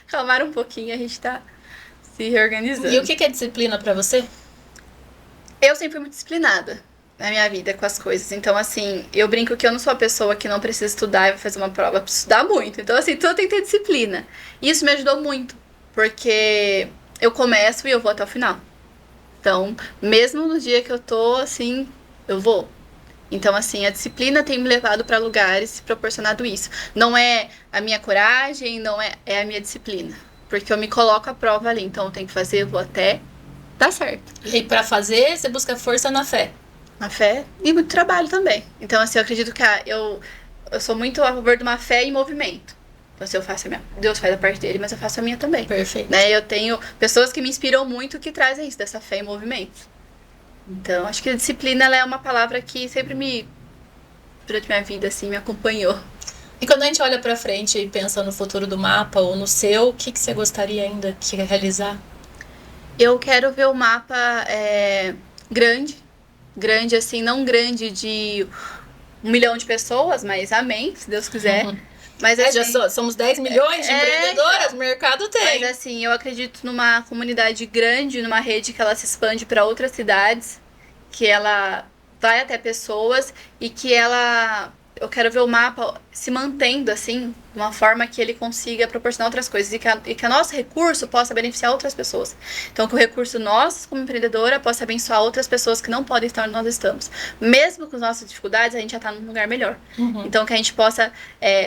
acalmaram um pouquinho, a gente tá se reorganizando. E o que é disciplina pra você? Eu sempre fui muito disciplinada na minha vida com as coisas. Então, assim, eu brinco que eu não sou a pessoa que não precisa estudar e vai fazer uma prova. Eu preciso estudar muito. Então, assim, tudo tem que ter disciplina. E isso me ajudou muito. Porque eu começo e eu vou até o final. Então, mesmo no dia que eu tô, assim, eu vou. Então, assim, a disciplina tem me levado para lugares e proporcionado isso. Não é a minha coragem, não é a minha disciplina. Porque eu me coloco à prova ali. Então, eu tenho que fazer, eu vou até... Tá certo. E pra fazer, você busca força na fé. Na fé e muito trabalho também. Então, assim, eu acredito que eu sou muito a favor de uma fé em movimento. Então, se eu faço a minha... Deus faz a parte dele, mas eu faço a minha também. Perfeito. Né? Eu tenho pessoas que me inspiram muito que trazem isso, dessa fé em movimento. Então, acho que a disciplina, ela é uma palavra que sempre durante minha vida, assim, me acompanhou. E quando a gente olha pra frente e pensa no futuro do mapa ou no seu, o que você gostaria ainda de realizar? Eu quero ver o mapa grande, grande assim, não grande de 1 milhão de pessoas, mas amém, se Deus quiser. Mas assim, somos 10 milhões de empreendedoras, o mercado tem. Mas assim, eu acredito numa comunidade grande, numa rede que ela se expande para outras cidades, que ela vai até pessoas e que eu quero ver o mapa se mantendo assim, de uma forma que ele consiga proporcionar outras coisas e que o nosso recurso possa beneficiar outras pessoas. Então, que o recurso nós, como empreendedora, possa abençoar outras pessoas que não podem estar onde nós estamos. Mesmo com as nossas dificuldades, a gente já está num lugar melhor. Então, que a gente possa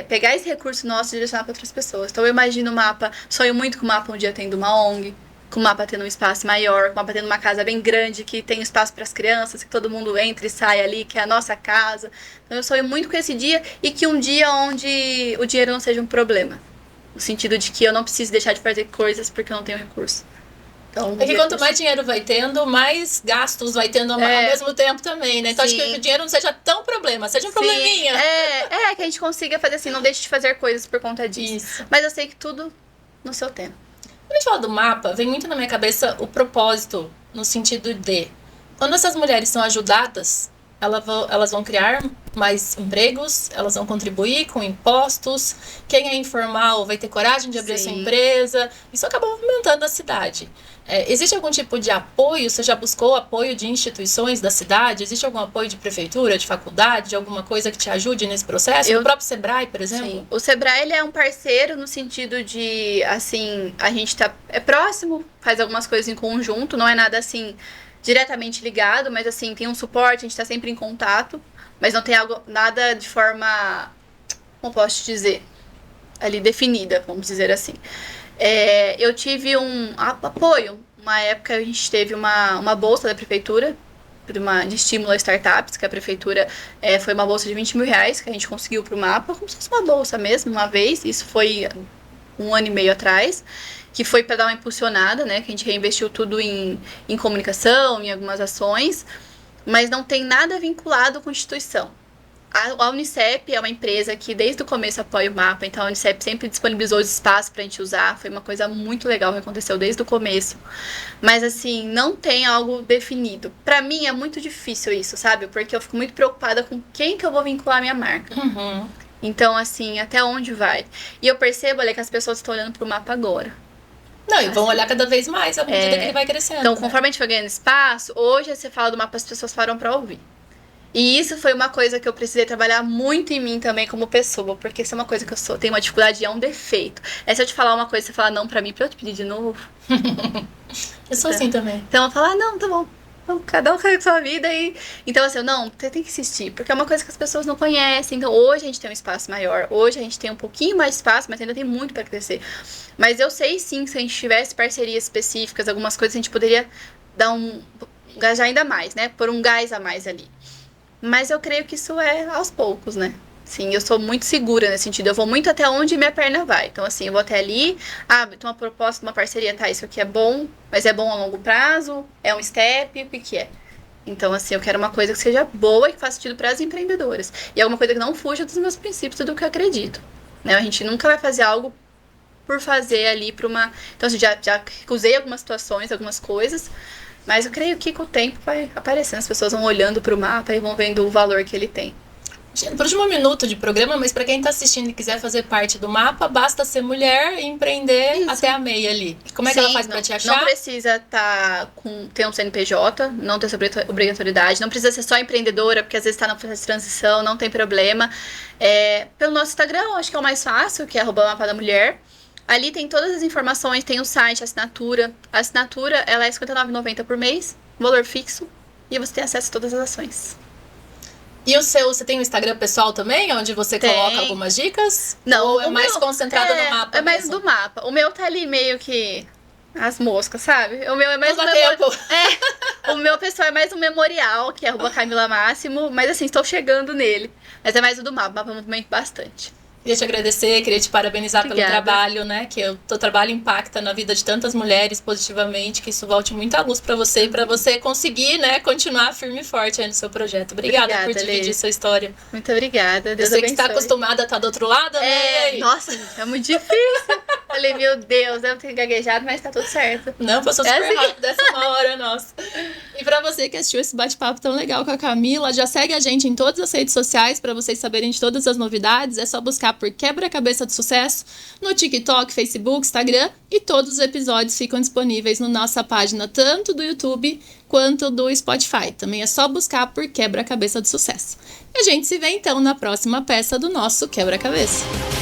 pegar esse recurso nosso e direcionar para outras pessoas. Então, eu imagino o mapa, sonho muito que o mapa um dia tendo uma ONG, com o mapa tendo um espaço maior, com o mapa tendo uma casa bem grande, que tem espaço para as crianças, que todo mundo entra e sai ali, que é a nossa casa. Então eu sonho muito com esse dia e que um dia onde o dinheiro não seja um problema. No sentido de que eu não preciso deixar de fazer coisas porque eu não tenho recurso. Então, é que quanto mais dinheiro vai tendo, mais gastos vai tendo ao mesmo tempo também, né? Então acho que o dinheiro não seja tão problema, seja um probleminha. Que a gente consiga fazer assim, não deixe de fazer coisas por conta disso. Isso. Mas eu sei que tudo no seu tempo. Quando a gente fala do mapa, vem muito na minha cabeça o propósito, no sentido de quando essas mulheres são ajudadas, elas vão criar mais empregos, elas vão contribuir com impostos, quem é informal vai ter coragem de abrir sua empresa, isso acaba movimentando a cidade. Existe algum tipo de apoio? Você já buscou apoio de instituições da cidade? Existe algum apoio de prefeitura, de faculdade, de alguma coisa que te ajude nesse processo? O próprio Sebrae, por exemplo? Sim. O Sebrae ele é um parceiro no sentido de, assim, a gente é próximo, faz algumas coisas em conjunto, não é nada assim diretamente ligado, mas assim, tem um suporte, a gente está sempre em contato, mas não tem nada de forma, como posso te dizer, ali definida, vamos dizer assim. Eu tive um apoio. Uma época a gente teve uma bolsa da prefeitura de estímulo a startups, que a prefeitura foi uma bolsa de 20 mil reais que a gente conseguiu para o mapa, como se fosse uma bolsa mesmo, uma vez. Isso foi 1 ano e meio atrás, que foi para dar uma impulsionada, né? Que a gente reinvestiu tudo em comunicação, em algumas ações, mas não tem nada vinculado com instituição. A Unicep é uma empresa que desde o começo apoia o mapa, então a Unicep sempre disponibilizou os espaços pra gente usar, foi uma coisa muito legal que aconteceu desde o começo. Mas assim, não tem algo definido. Pra mim é muito difícil isso, sabe? Porque eu fico muito preocupada com quem que eu vou vincular a minha marca. Então assim, até onde vai? E eu percebo, olha, que as pessoas estão olhando pro mapa agora. Não, e vão olhar cada vez mais à medida que ele vai crescendo. Então, conforme a gente vai ganhando espaço, hoje você fala do mapa, as pessoas param pra ouvir. E isso foi uma coisa que eu precisei trabalhar muito em mim também como pessoa, porque isso é uma coisa que eu tenho uma dificuldade e é um defeito. Se eu te falar uma coisa, você falar não pra mim, pra eu te pedir de novo. Eu sou assim também. Então eu falo, não, tá bom. Então, cada um com a sua vida e... Então assim, não, você tem que insistir, porque é uma coisa que as pessoas não conhecem. Então hoje a gente tem um espaço maior, hoje a gente tem um pouquinho mais de espaço, mas ainda tem muito pra crescer. Mas eu sei sim, se a gente tivesse parcerias específicas, algumas coisas a gente poderia dar engajar ainda mais, né? Pôr um gás a mais ali. Mas eu creio que isso é aos poucos, né? Sim, eu sou muito segura nesse sentido. Eu vou muito até onde minha perna vai. Então, assim, eu vou até ali. Então uma proposta, uma parceria, tá? Isso aqui é bom, mas é bom a longo prazo? É um step? O que é? Então, assim, eu quero uma coisa que seja boa e que faça sentido para as empreendedoras. E alguma coisa que não fuja dos meus princípios e do que eu acredito. Né? A gente nunca vai fazer algo por fazer ali para uma... Então, assim, já recusei algumas situações, algumas coisas... Mas eu creio que com o tempo vai aparecendo, as pessoas vão olhando pro mapa e vão vendo o valor que ele tem. Por último minuto de programa, mas para quem está assistindo e quiser fazer parte do mapa, basta ser mulher e empreender até a meia ali. Como é que ela faz para te achar? Não precisa ter um CNPJ, não ter essa obrigatoriedade, não precisa ser só empreendedora, porque às vezes está na processo de transição, não tem problema. Pelo nosso Instagram, acho que é o mais fácil, que é @mapa da mulher. Ali tem todas as informações, tem o site, a assinatura. A assinatura, ela é R$ 59,90 por mês, valor fixo, e você tem acesso a todas as ações. E você tem um Instagram pessoal também, onde você coloca algumas dicas? Não, ou é mais concentrado no mapa? É mais do mapa. O meu tá ali meio que as moscas, sabe? O meu é mais o meu pessoal é mais um memorial, que é @Camila Máximo, mas assim, estou chegando nele. Mas é mais o do mapa, o mapa movimenta bastante. Queria te agradecer, queria te parabenizar pelo trabalho, né? Que o teu trabalho impacta na vida de tantas mulheres positivamente, que isso volte muita luz para você e para você conseguir, né, continuar firme e forte aí no seu projeto. Obrigada por dividir sua história. Muito obrigada. Deus eu sei abençoe. que está acostumada a estar do outro lado, né? Nossa, gente, é muito difícil. Falei, meu Deus, eu tenho gaguejado, mas tá tudo certo. Não, passou super assim. rápido, essa é uma hora nossa. E pra você que assistiu esse bate-papo tão legal com a Camila, já segue a gente em todas as redes sociais pra vocês saberem de todas as novidades. É só buscar por Quebra-Cabeça de Sucesso no TikTok, Facebook, Instagram, e todos os episódios ficam disponíveis na nossa página, tanto do YouTube quanto do Spotify. Também é só buscar por Quebra-Cabeça de Sucesso. E a gente se vê então na próxima peça do nosso Quebra-Cabeça.